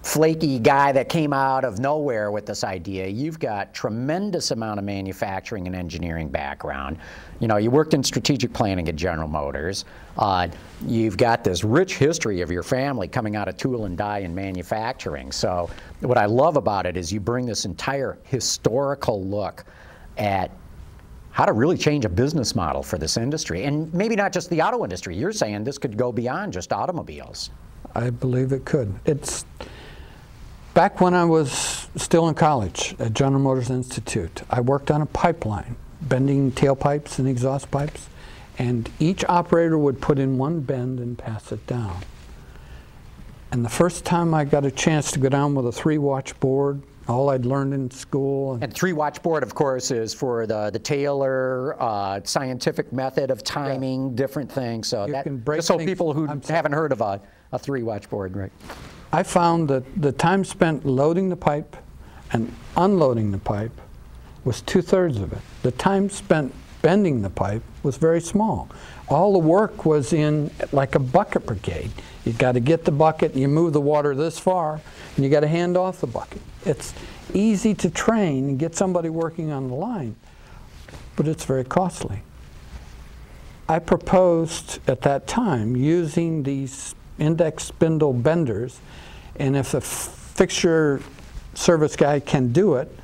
flaky guy that came out of nowhere with this idea. You've got tremendous amount of manufacturing and engineering background. You know, you worked in strategic planning at General Motors. You've got this rich history of your family coming out of tool and die and manufacturing. So what I love about it is you bring this entire historical look at how to really change a business model for this industry. And maybe not just the auto industry. You're saying this could go beyond just automobiles. I believe it could. It's back when I was still in college at General Motors Institute. I worked on a pipeline, bending tailpipes and exhaust pipes, And each operator would put in one bend and pass it down. And the first time I got a chance to go down with a 3-watch board, all I'd learned in school. And 3-watch board, of course, is for the Taylor scientific method of timing, different things. So You that, can break just so things- people who I'm sorry. haven't heard of a 3-watch board, right? I found that the time spent loading the pipe and unloading the pipe was 2/3 of it. The time spent bending the pipe was very small. All the work was in like a bucket brigade. You got to get the bucket, you move the water this far, and you got to hand off the bucket. It's easy to train and get somebody working on the line, but it's very costly. I proposed at that time using these index spindle benders, and if a fixture service guy can do it,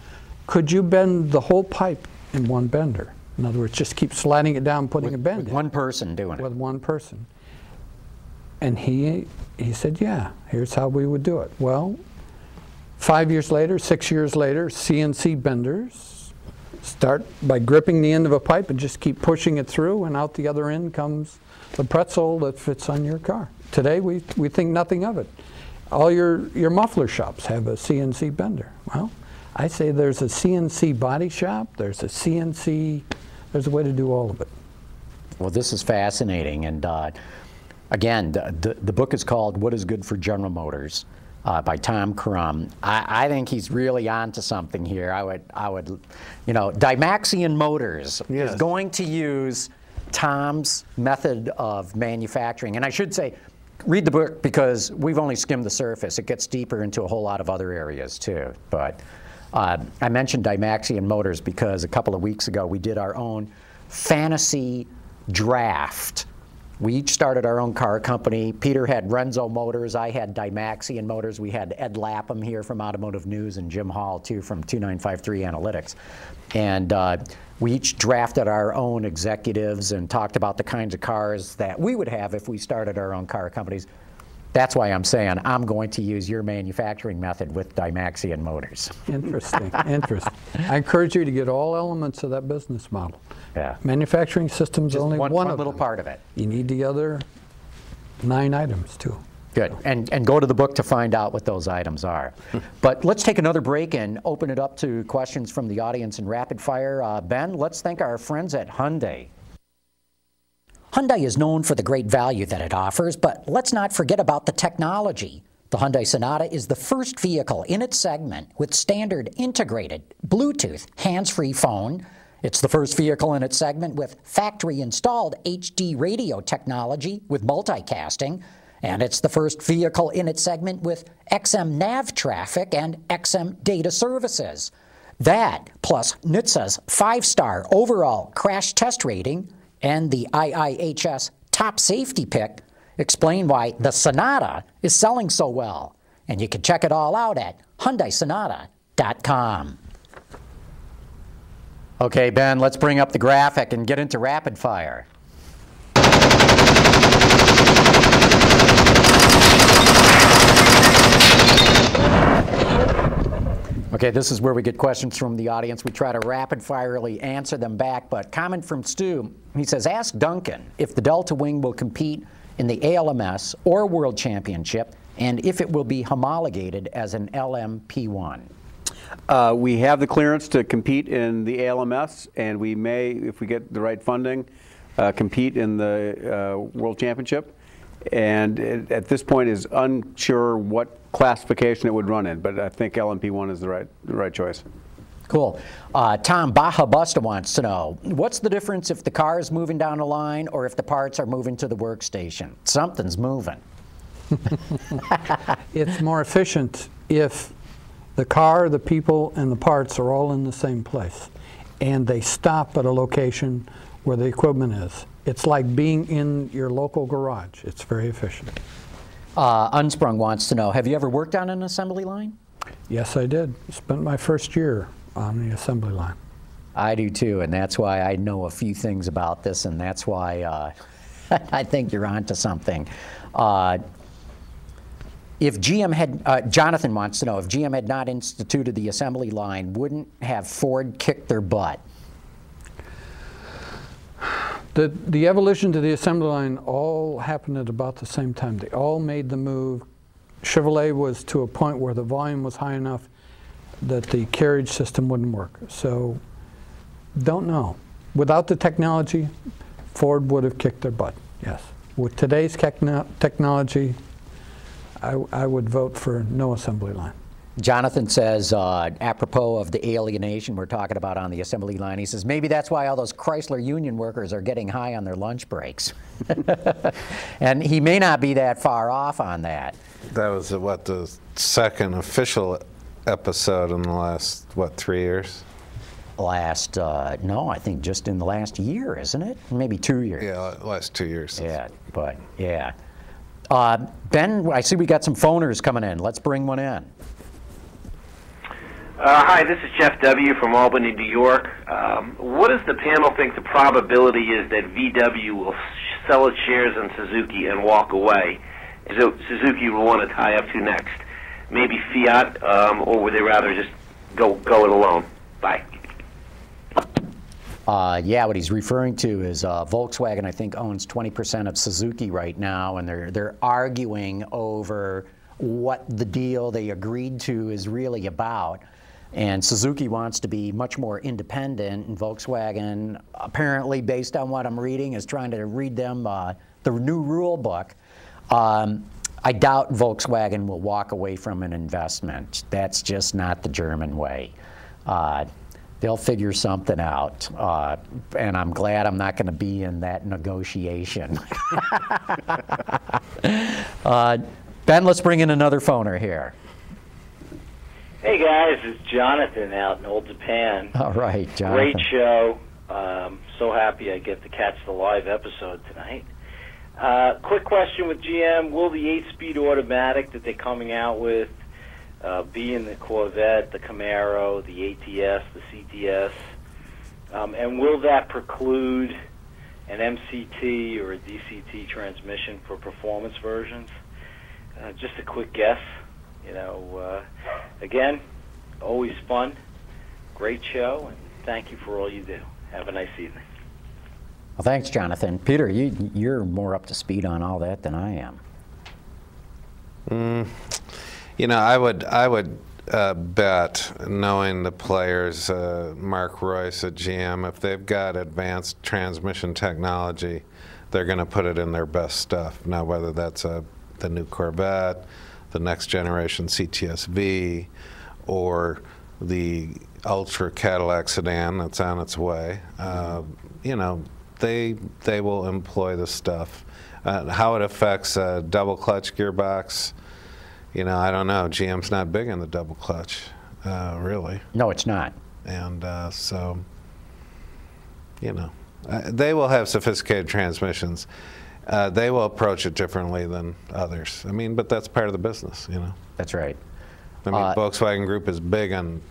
could you bend the whole pipe in one bender? In other words, just keep sliding it down, putting a bend With in. one person doing it. With one person. And he said, yeah, here's how we would do it. Well, 5 years later, 6 years later, CNC benders start by gripping the end of a pipe and just keep pushing it through, and out the other end comes the pretzel that fits on your car. Today, we think nothing of it. All your muffler shops have a CNC bender. Well, I say there's a CNC body shop, there's a way to do all of it. Well, this is fascinating, and again, the book is called "What is Good for General Motors" by Tom Crumm. I think he's really onto something here. I would, you know, Dymaxion Motors is going to use Tom's method of manufacturing, and I should say, read the book because we've only skimmed the surface. It gets deeper into a whole lot of other areas too, but. I mentioned Dymaxion Motors because a couple of weeks ago we did our own fantasy draft. We each started our own car company. Peter had Renzo Motors, I had Dymaxion Motors. We had Ed Lapham here from Automotive News and Jim Hall too from 2953 Analytics. And we each drafted our own executives and talked about the kinds of cars that we would have if we started our own car companies. That's why I'm saying I'm going to use your manufacturing method with Dymaxion Motors. Interesting, interesting. I encourage you to get all elements of that business model. Yeah. Manufacturing systems Just only one of little them. part of it. You need the other 9 items too. Good, and go to the book to find out what those items are. But let's take another break and open it up to questions from the audience in rapid fire. Ben, let's thank our friends at Hyundai. Hyundai is known for the great value that it offers, but let's not forget about the technology. The Hyundai Sonata is the first vehicle in its segment with standard integrated Bluetooth hands-free phone. It's the first vehicle in its segment with factory-installed HD radio technology with multicasting. And it's the first vehicle in its segment with XM nav traffic and XM data services. That, plus NHTSA's 5-star overall crash test rating and the IIHS top safety pick, explain why the Sonata is selling so well. And you can check it all out at HyundaiSonata.com. Okay, Ben, let's bring up the graphic and get into rapid fire. Okay, this is where we get questions from the audience. We try to rapid-firely answer them back, but comment from Stu. He says, ask Duncan if the DeltaWing will compete in the ALMS or World Championship, and if it will be homologated as an LMP1. We have the clearance to compete in the ALMS, and we may, if we get the right funding, compete in the World Championship. And at this point is unsure what classification it would run in, but I think LMP1 is the right choice. Cool. Tom Baja Busta wants to know, what's the difference if the car is moving down a line or if the parts are moving to the workstation? Something's moving. It's more efficient if the car, the people, and the parts are all in the same place, and they stop at a location where the equipment is. It's like being in your local garage. It's very efficient. Unsprung wants to know, have you ever worked on an assembly line? Yes, I did. Spent my first year on the assembly line. I do too, and that's why I know a few things about this, and that's why I think you're onto something. If GM had, Jonathan wants to know, if GM had not instituted the assembly line, wouldn't have Ford kicked their butt? The evolution to the assembly line all happened at about the same time. They all made the move. Chevrolet was to a point where the volume was high enough that the carriage system wouldn't work. So, don't know. Without the technology, Ford would have kicked their butt, yes. With today's technology, I would vote for no assembly line. Jonathan says, apropos of the alienation we're talking about on the assembly line, he says, maybe that's why all those Chrysler union workers are getting high on their lunch breaks. And he may not be that far off on that. That was, what, the second official episode in the last, what, 3 years? No, I think just in the last year, isn't it? Maybe 2 years. Yeah, last 2 years. Yeah, but, yeah. Ben, I see we got some phoners coming in. Let's bring one in. Hi, this is Jeff W. from Albany, New York. What does the panel think the probability is that VW will sell its shares in Suzuki and walk away? So Suzuki will want to tie up to next? Maybe Fiat, or would they rather just go it alone? Bye. Yeah, what he's referring to is Volkswagen, I think, owns 20% of Suzuki right now, and they're arguing over what the deal they agreed to is really about. And Suzuki wants to be much more independent, and Volkswagen, apparently, based on what I'm reading, is trying to read them the new rule book. I doubt Volkswagen will walk away from an investment. That's just not the German way. They'll figure something out, and I'm glad I'm not going to be in that negotiation. Ben, let's bring in another phoner here. Hey guys, it's Jonathan out in Old Japan. All right, Jonathan. Great show. So happy I get to catch the live episode tonight. Quick question with GM. Will the 8-speed automatic that they're coming out with be in the Corvette, the Camaro, the ATS, the CTS? And will that preclude an MCT or a DCT transmission for performance versions? Just a quick guess. You know, again, always fun. Great show, and thank you for all you do. Have a nice evening. Well, thanks, Jonathan. Peter, you're more up to speed on all that than I am. You know, I would bet, knowing the players, Mark Royce at GM, if they've got advanced transmission technology, they're going to put it in their best stuff. Now, whether that's the new Corvette, the next generation CTS-V, or the ultra Cadillac sedan that's on its way, you know, they will employ the stuff. How it affects a double clutch gearbox, you know, I don't know. GM's not big in the double clutch, really. No, it's not. And so, you know, they will have sophisticated transmissions. They will approach it differently than others. I mean, but that's part of the business, you know. That's right. I mean, Volkswagen Group is big on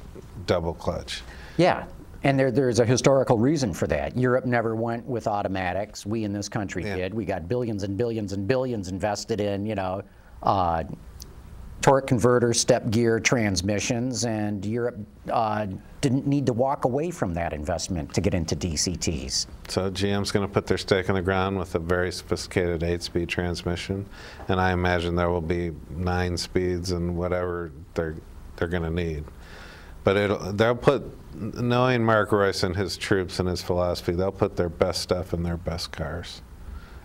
double clutch. Yeah, and there's a historical reason for that. Europe never went with automatics. We in this country did. We got billions and billions and billions invested in, you know, torque converter, step gear transmissions, and Europe didn't need to walk away from that investment to get into DCTs. So GM's going to put their stake in the ground with a very sophisticated 8-speed transmission, and I imagine there will be 9 speeds and whatever they're going to need. But they'll put, knowing Mark Royce and his troops and his philosophy, they'll put their best stuff in their best cars,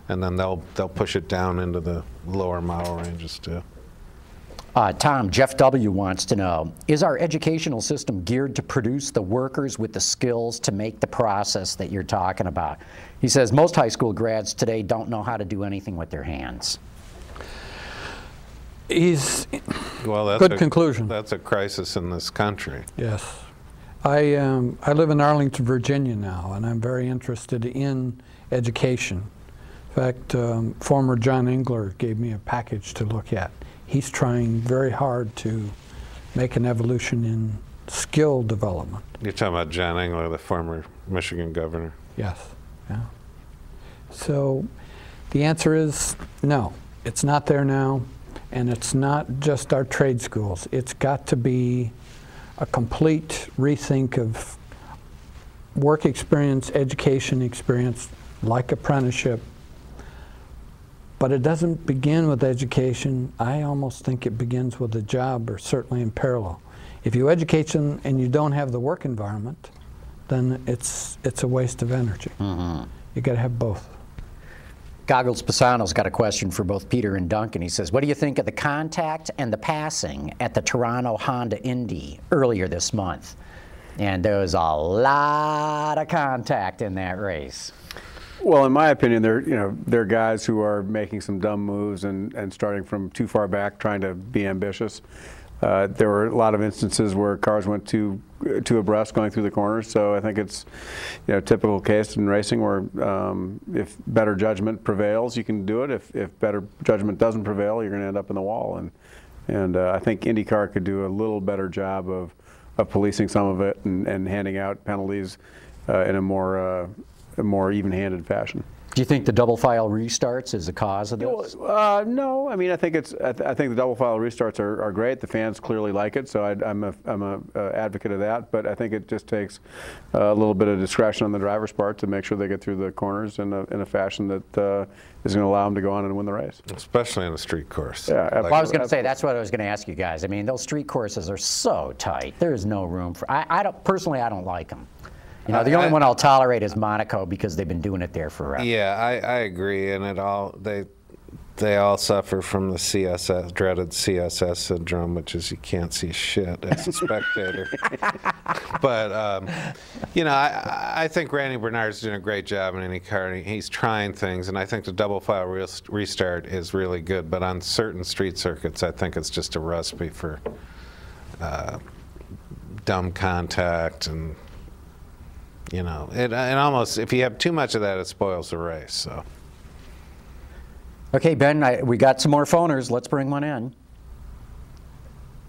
and then they'll push it down into the lower model ranges too. Tom, Jeff W. wants to know, is our educational system geared to produce the workers with the skills to make the process that you're talking about? He says most high school grads today don't know how to do anything with their hands. Well, that's good conclusion. That's a crisis in this country. Yes. I live in Arlington, Virginia now, and I'm very interested in education. In fact, former John Engler gave me a package to look at. He's trying very hard to make an evolution in skill development. You're talking about John Engler, the former Michigan governor. Yes. Yeah. So the answer is no. It's not there now, and it's not just our trade schools. It's got to be a complete rethink of work experience, education experience, like apprenticeship. But it doesn't begin with education. I almost think it begins with a job, or certainly in parallel. If you educate them and you don't have the work environment, then it's a waste of energy. You got to have both. Goggles Pisano's got a question for both Peter and Duncan. He says, what do you think of the contact and the passing at the Toronto Honda Indy earlier this month? And there was a lot of contact in that race. Well, in my opinion, they're guys who are making some dumb moves and starting from too far back, trying to be ambitious. There were a lot of instances where cars went too abreast going through the corners. So I think it's a typical case in racing where if better judgment prevails, you can do it. If better judgment doesn't prevail, you're going to end up in the wall. And I think IndyCar could do a little better job of policing some of it and handing out penalties in a more even-handed fashion. Do you think the double file restarts is the cause of this? No, I mean I think the double file restarts are great. The fans clearly like it, so I'm a advocate of that. But I think it just takes a little bit of discretion on the driver's part to make sure they get through the corners in a fashion that is going to allow them to go on and win the race. Especially on a street course. Yeah, well, I was going to say, that's what I was going to ask you guys. I mean, those street courses are so tight. There is no room for. I don't like them. You know, the only one I'll tolerate is Monaco because they've been doing it there forever. Yeah, I agree, and they all suffer from the dreaded CSS syndrome, which is you can't see shit as a spectator. But I think Randy Bernard's doing a great job in IndyCar, and he's trying things, and I think the double file restart is really good. But on certain street circuits, I think it's just a recipe for dumb contact and. And almost, if you have too much of that, it spoils the race. So. Okay, Ben, we got some more phoners. Let's bring one in.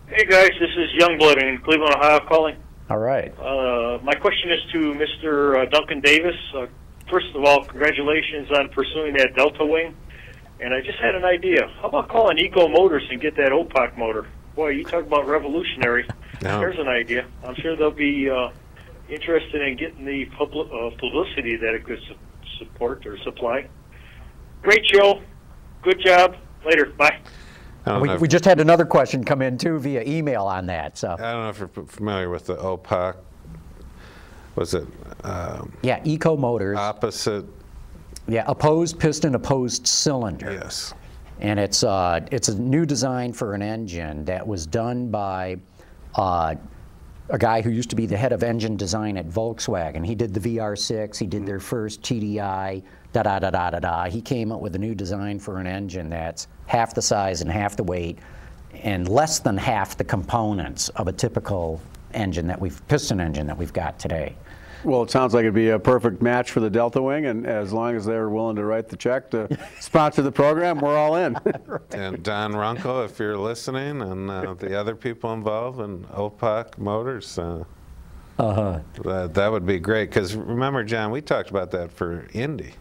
Hey, guys, this is Youngblood in Cleveland, Ohio calling. All right. My question is to Mr. Duncan Davis. First of all, congratulations on pursuing that DeltaWing. And I just had an idea. How about calling Eco Motors and get that OPAC motor? Boy, you talk about revolutionary. No. There's an idea. I'm sure they'll be interested in getting the publicity that it could support or supply. Great show. Good job. Later. Bye. We just had another question come in, too, via email on that. So I don't know if you're familiar with the OPAC. Was it? Yeah, Eco Motors. Opposite. Yeah, opposed piston, opposed cylinder. Yes. And it's a new design for an engine that was done by a guy who used to be the head of engine design at Volkswagen. He did the VR6, he did their first TDI, da-da-da-da-da-da. He came up with a new design for an engine that's half the size and half the weight and less than half the components of a typical engine piston engine that we've got today. Well, it sounds like it'd be a perfect match for the DeltaWing, and as long as they're willing to write the check to sponsor the program, we're all in. And Don Runkle, if you're listening, and the other people involved in OPAC Motors, that would be great. Because remember, John, we talked about that for Indy.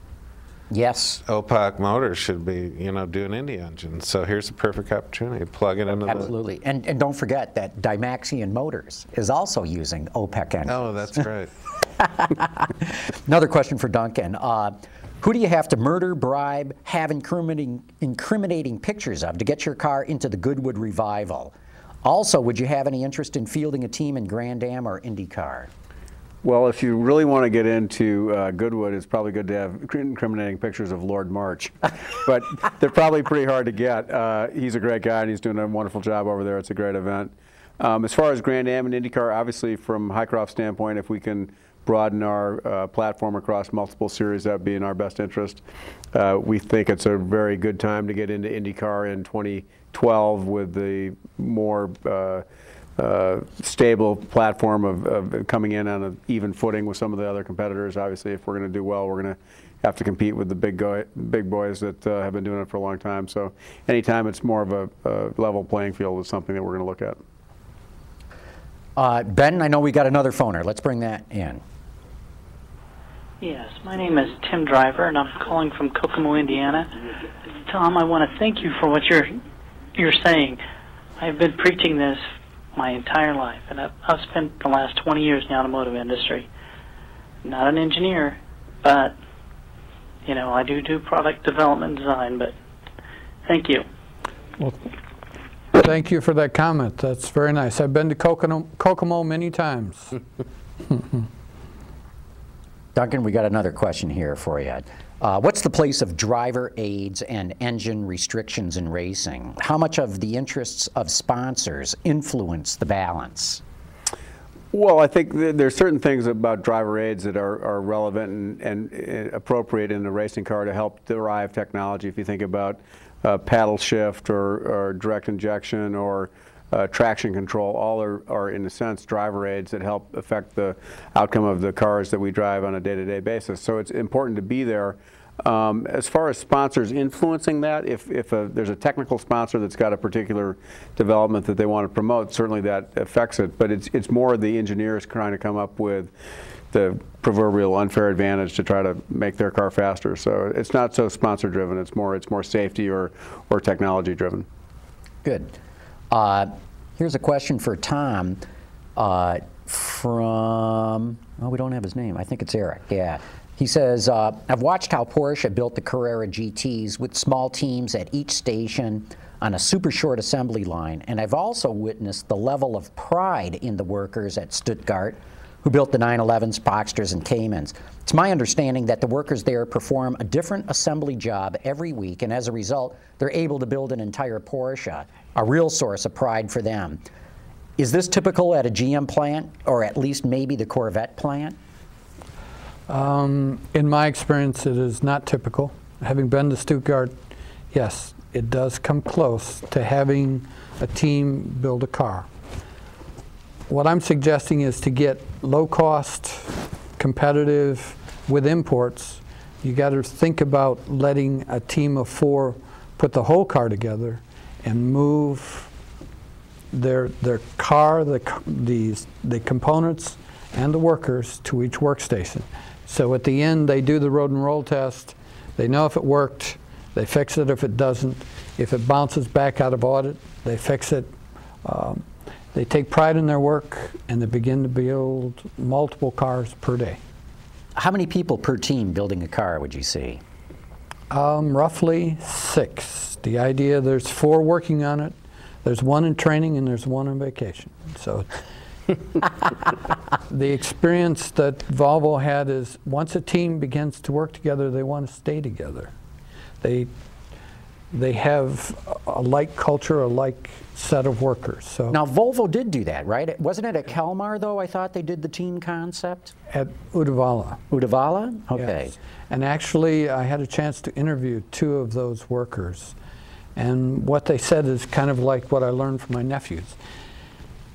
Yes. OPAC Motors should be, doing Indy engines. So here's a perfect opportunity. Plug it into Absolutely. And don't forget that Dymaxion Motors is also using OPEC engines. Oh, that's right. Another question for Duncan. Who do you have to murder, bribe, have incriminating pictures of to get your car into the Goodwood revival? Also, would you have any interest in fielding a team in Grand Am or IndyCar? Well, if you really want to get into Goodwood, it's probably good to have incriminating pictures of Lord March. But they're probably pretty hard to get. He's a great guy, and he's doing a wonderful job over there. It's a great event. As far as Grand Am and IndyCar, obviously from Highcroft's standpoint, if we can broaden our platform across multiple series, that would be in our best interest. We think it's a very good time to get into IndyCar in 2012 with the more stable platform of coming in on an even footing with some of the other competitors. Obviously, if we're going to do well, we're going to have to compete with the big boys that have been doing it for a long time. So anytime it's more of a level playing field is something that we're going to look at. Ben, I know we got another phoner. Let's bring that in. Yes, my name is Tim Driver, and I'm calling from Kokomo, Indiana. Tom, I want to thank you for what you're saying. I've been preaching this my entire life, and I've spent the last 20 years in the automotive industry. Not an engineer, but You know, I do product development design, but thank you. Well, thank you for that comment. That's very nice. I've been to Kokomo many times. Duncan, we got another question here for you. What's the place of driver aids and engine restrictions in racing? How much of the interests of sponsors influence the balance? Well, I think there's certain things about driver aids that are relevant and appropriate in a racing car to help derive technology. If you think about paddle shift or direct injection or traction control, all are in a sense driver aids that help affect the outcome of the cars that we drive on a day-to-day basis. So it's important to be there. As far as sponsors influencing that, if there's a technical sponsor that's got a particular development that they want to promote, certainly that affects it. But it's more the engineers trying to come up with the proverbial unfair advantage to try to make their car faster. So it's not so sponsor driven. It's more safety or technology driven. Good. Here's a question for Tom from, oh, we don't have his name. I think it's Eric. Yeah. He says, I've watched how Porsche built the Carrera GTs with small teams at each station on a super short assembly line, and I've also witnessed the level of pride in the workers at Stuttgart who built the 911s, Boxsters, and Caymans. It's my understanding that the workers there perform a different assembly job every week, and as a result, they're able to build an entire Porsche, a real source of pride for them. Is this typical at a GM plant, or at least maybe the Corvette plant? In my experience, it is not typical. Having been to Stuttgart, yes, it does come close to having a team build a car. What I'm suggesting is to get low cost, competitive with imports, you got to think about letting a team of 4 put the whole car together and move their car, the components, and the workers to each workstation. So at the end, they do the road and roll test. They know if it worked. They fix it if it doesn't. If it bounces back out of audit, they fix it. They take pride in their work, and they begin to build multiple cars per day. How many people per team building a car would you see? Roughly 6. The idea, there's 4 working on it. There's 1 in training, and there's 1 on vacation. So the experience that Volvo had is once a team begins to work together, they want to stay together. They have a like culture, a like set of workers. So now Volvo did do that, right? Wasn't it at Kalmar though? I thought they did the team concept at Uddevalla. Uddevalla? Okay. Yes. And actually, I had a chance to interview 2 of those workers, and what they said is kind of like what I learned from my nephews.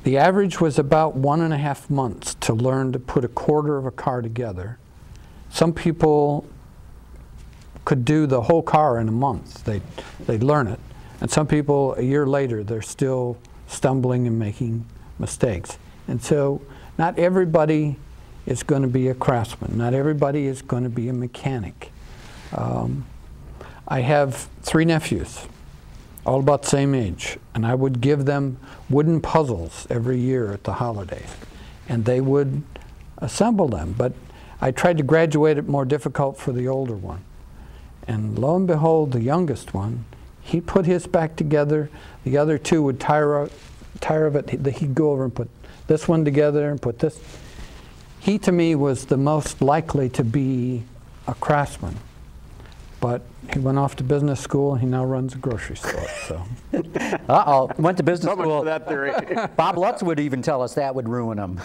The average was about 1.5 months to learn to put a quarter of a car together. Some people could do the whole car in a month. They'd learn it. And some people, a year later, they're still stumbling and making mistakes. And so not everybody is going to be a craftsman. Not everybody is going to be a mechanic. I have 3 nephews, all about the same age, and I would give them wooden puzzles every year at the holidays, and they would assemble them. But I tried to graduate it more difficult for the older one. And lo and behold, the youngest one, he put his back together. The other 2 would tire of it. He'd go over and put this one together and put this. He, to me, was the most likely to be a craftsman. But he went off to business school, and he now runs a grocery store. So. Uh-oh, went to business So much school. for that theory. Bob Lutz would even tell us that would ruin him.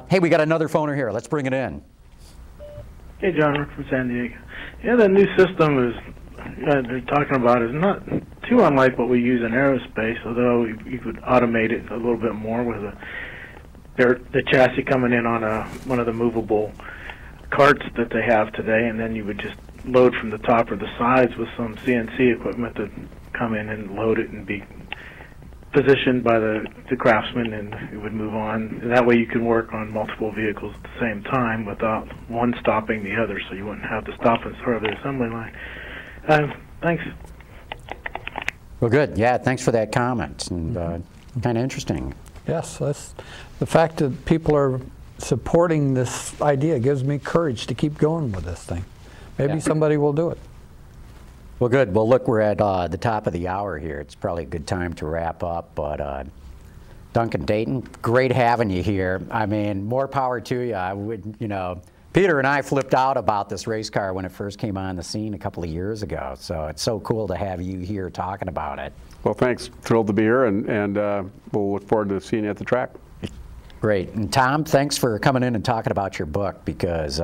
Hey, we got another phoner here. Let's bring it in. Hey, John, Rick from San Diego. Yeah, the new system is they're talking about is not too unlike what we use in aerospace, although you could automate it a little bit more with the chassis coming in on one of the movable carts that they have today, and then you would just load from the top or the sides with some CNC equipment that come in and load it and be positioned by the craftsman, and it would move on. And that way you can work on multiple vehicles at the same time without one stopping the other, so you wouldn't have to stop and start the assembly line. Thanks. Well, good. Yeah, thanks for that comment. And kind of interesting. Yes, that's the fact that people are supporting this idea. It gives me courage to keep going with this thing. Maybe somebody will do it. Well, good. Well, look, we're at the top of the hour here. It's probably a good time to wrap up. But Duncan Dayton, great having you here. I mean, more power to you. I would, you know, Peter and I flipped out about this race car when it first came on the scene a couple of years ago. So it's so cool to have you here talking about it. Well, thanks. Thrilled to be here, and we'll look forward to seeing you at the track. Great. And Tom, thanks for coming in and talking about your book, because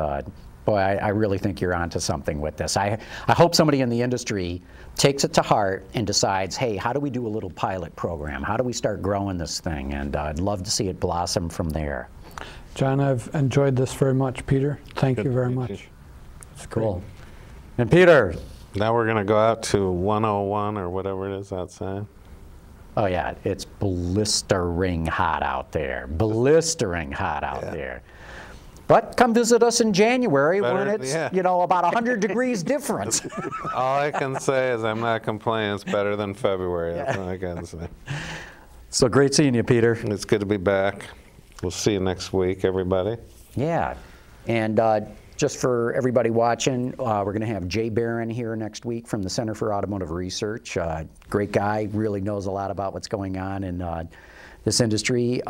boy, I really think you're onto something with this. I hope somebody in the industry takes it to heart and decides, hey, how do we do a little pilot program? How do we start growing this thing? And I'd love to see it blossom from there. John, I've enjoyed this very much. Peter, thank you very much. It's cool. And Peter. Now we're going to go out to 101 or whatever it is outside. Oh, yeah, it's blistering hot out there. Blistering hot out there. But come visit us in January when it's, you know, about 100 degrees difference. All I can say is I'm not complaining. It's better than February. That's all I can say. So great seeing you, Peter. It's good to be back. We'll see you next week, everybody. Yeah. And just for everybody watching, we're going to have Jay Barron here next week from the Center for Automotive Research. Great guy, really knows a lot about what's going on in this industry.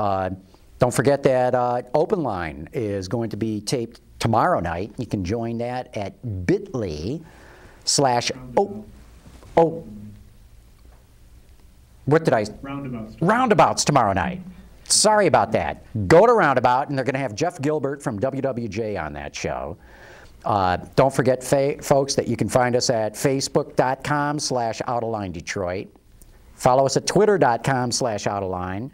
Don't forget that Autoline is going to be taped tomorrow night. You can join that at bit.ly/what did I? Roundabouts tomorrow night. Sorry about that. Go to Roundabout, and they're going to have Jeff Gilbert from WWJ on that show. Don't forget, folks, that you can find us at facebook.com/Autoline Detroit. Follow us at twitter.com/Autoline.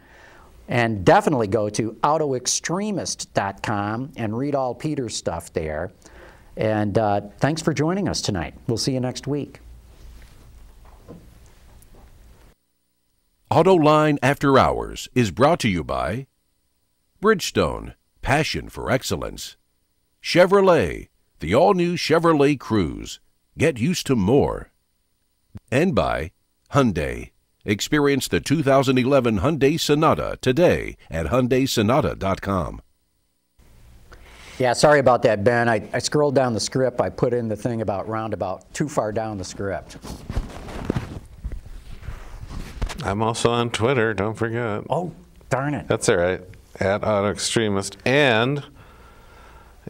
And definitely go to Autoextremist.com and read all Peter's stuff there. And thanks for joining us tonight. We'll see you next week. Autoline After Hours is brought to you by Bridgestone, passion for excellence. Chevrolet, the all-new Chevrolet Cruze. Get used to more. And by Hyundai. Experience the 2011 Hyundai Sonata today at HyundaiSonata.com. Yeah, sorry about that, Ben. I scrolled down the script. I put in the thing about Roundabout too far down the script. I'm also on Twitter, don't forget. Oh, darn it. That's all right. At Autoextremist. And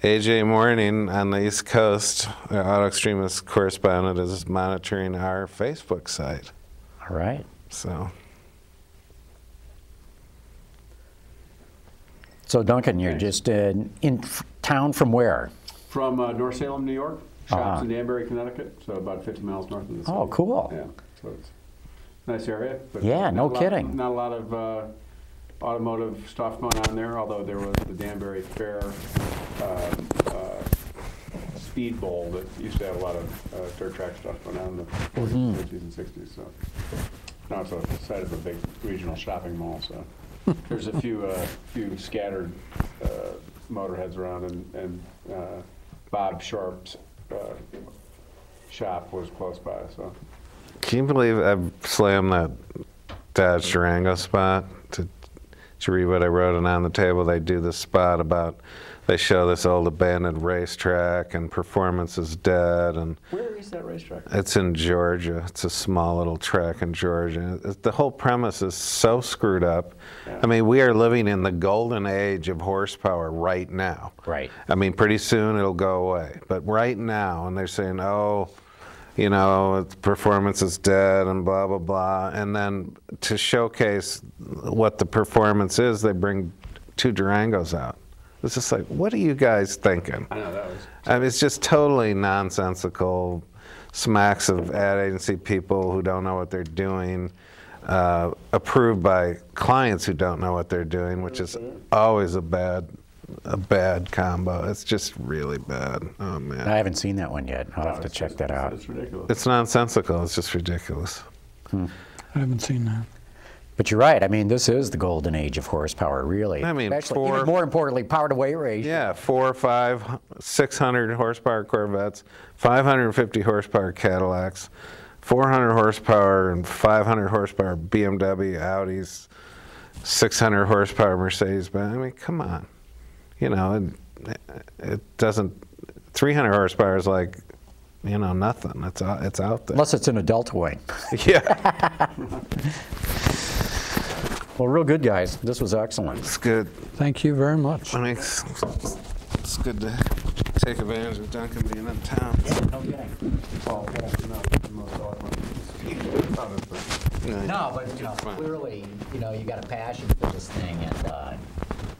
AJ Morning on the East Coast, the Autoextremist correspondent, is monitoring our Facebook site. All right. So Duncan, you're just in town from where? From North Salem, New York. Shops in Danbury, Connecticut, so about 50 miles north of the city. Oh, cool. Yeah, so it's a nice area. But yeah, no kidding. Not a lot of automotive stuff going on there, although there was the Danbury Fair Speed Bowl that used to have a lot of dirt track stuff going on in the 40s, 50s, and 60s. So. Now it's the site of a big regional shopping mall, so there's a few scattered motorheads around, and Bob Sharp's shop was close by. So, can you believe I've slammed that Dodge Durango spot? To read what I wrote, and on the table they do this spot about, they show this old abandoned racetrack and performance is dead. And where is that racetrack? It's in Georgia. It's a small little track in Georgia. The whole premise is so screwed up. Yeah. I mean, we are living in the golden age of horsepower right now. Right. I mean, pretty soon it'll go away. But right now, and they're saying, oh, you know, performance is dead and blah, blah, blah. And then to showcase what the performance is, they bring two Durangos out. It's just like, what are you guys thinking? I know, that was... I mean, it's just totally nonsensical, smacks of ad agency people who don't know what they're doing, approved by clients who don't know what they're doing, which is always a bad combo. It's just really bad. Oh, man. I haven't seen that one yet. I'll have to check that out. It's ridiculous. It's nonsensical. It's just ridiculous. I haven't seen that. But you're right. I mean, this is the golden age of horsepower, really. I mean, especially, even more importantly, power-to-weight ratio. Yeah, 400, 500, 600 horsepower Corvettes, 550 horsepower Cadillacs, 400 horsepower and 500 horsepower BMW, Audis, 600 horsepower Mercedes. But I mean, come on. you know, it doesn't. 300 horsepower is like, you know, nothing. It's out there. Unless it's in a DeltaWing. Yeah. Well, real good, guys. This was excellent. It's good. Thank you very much. I mean, it's good to take advantage of Duncan being in town. No, but you know, clearly, you know, you got a passion for this thing, and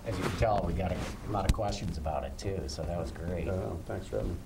as you can tell, we got a lot of questions about it too. So that was great. Thanks, Robin.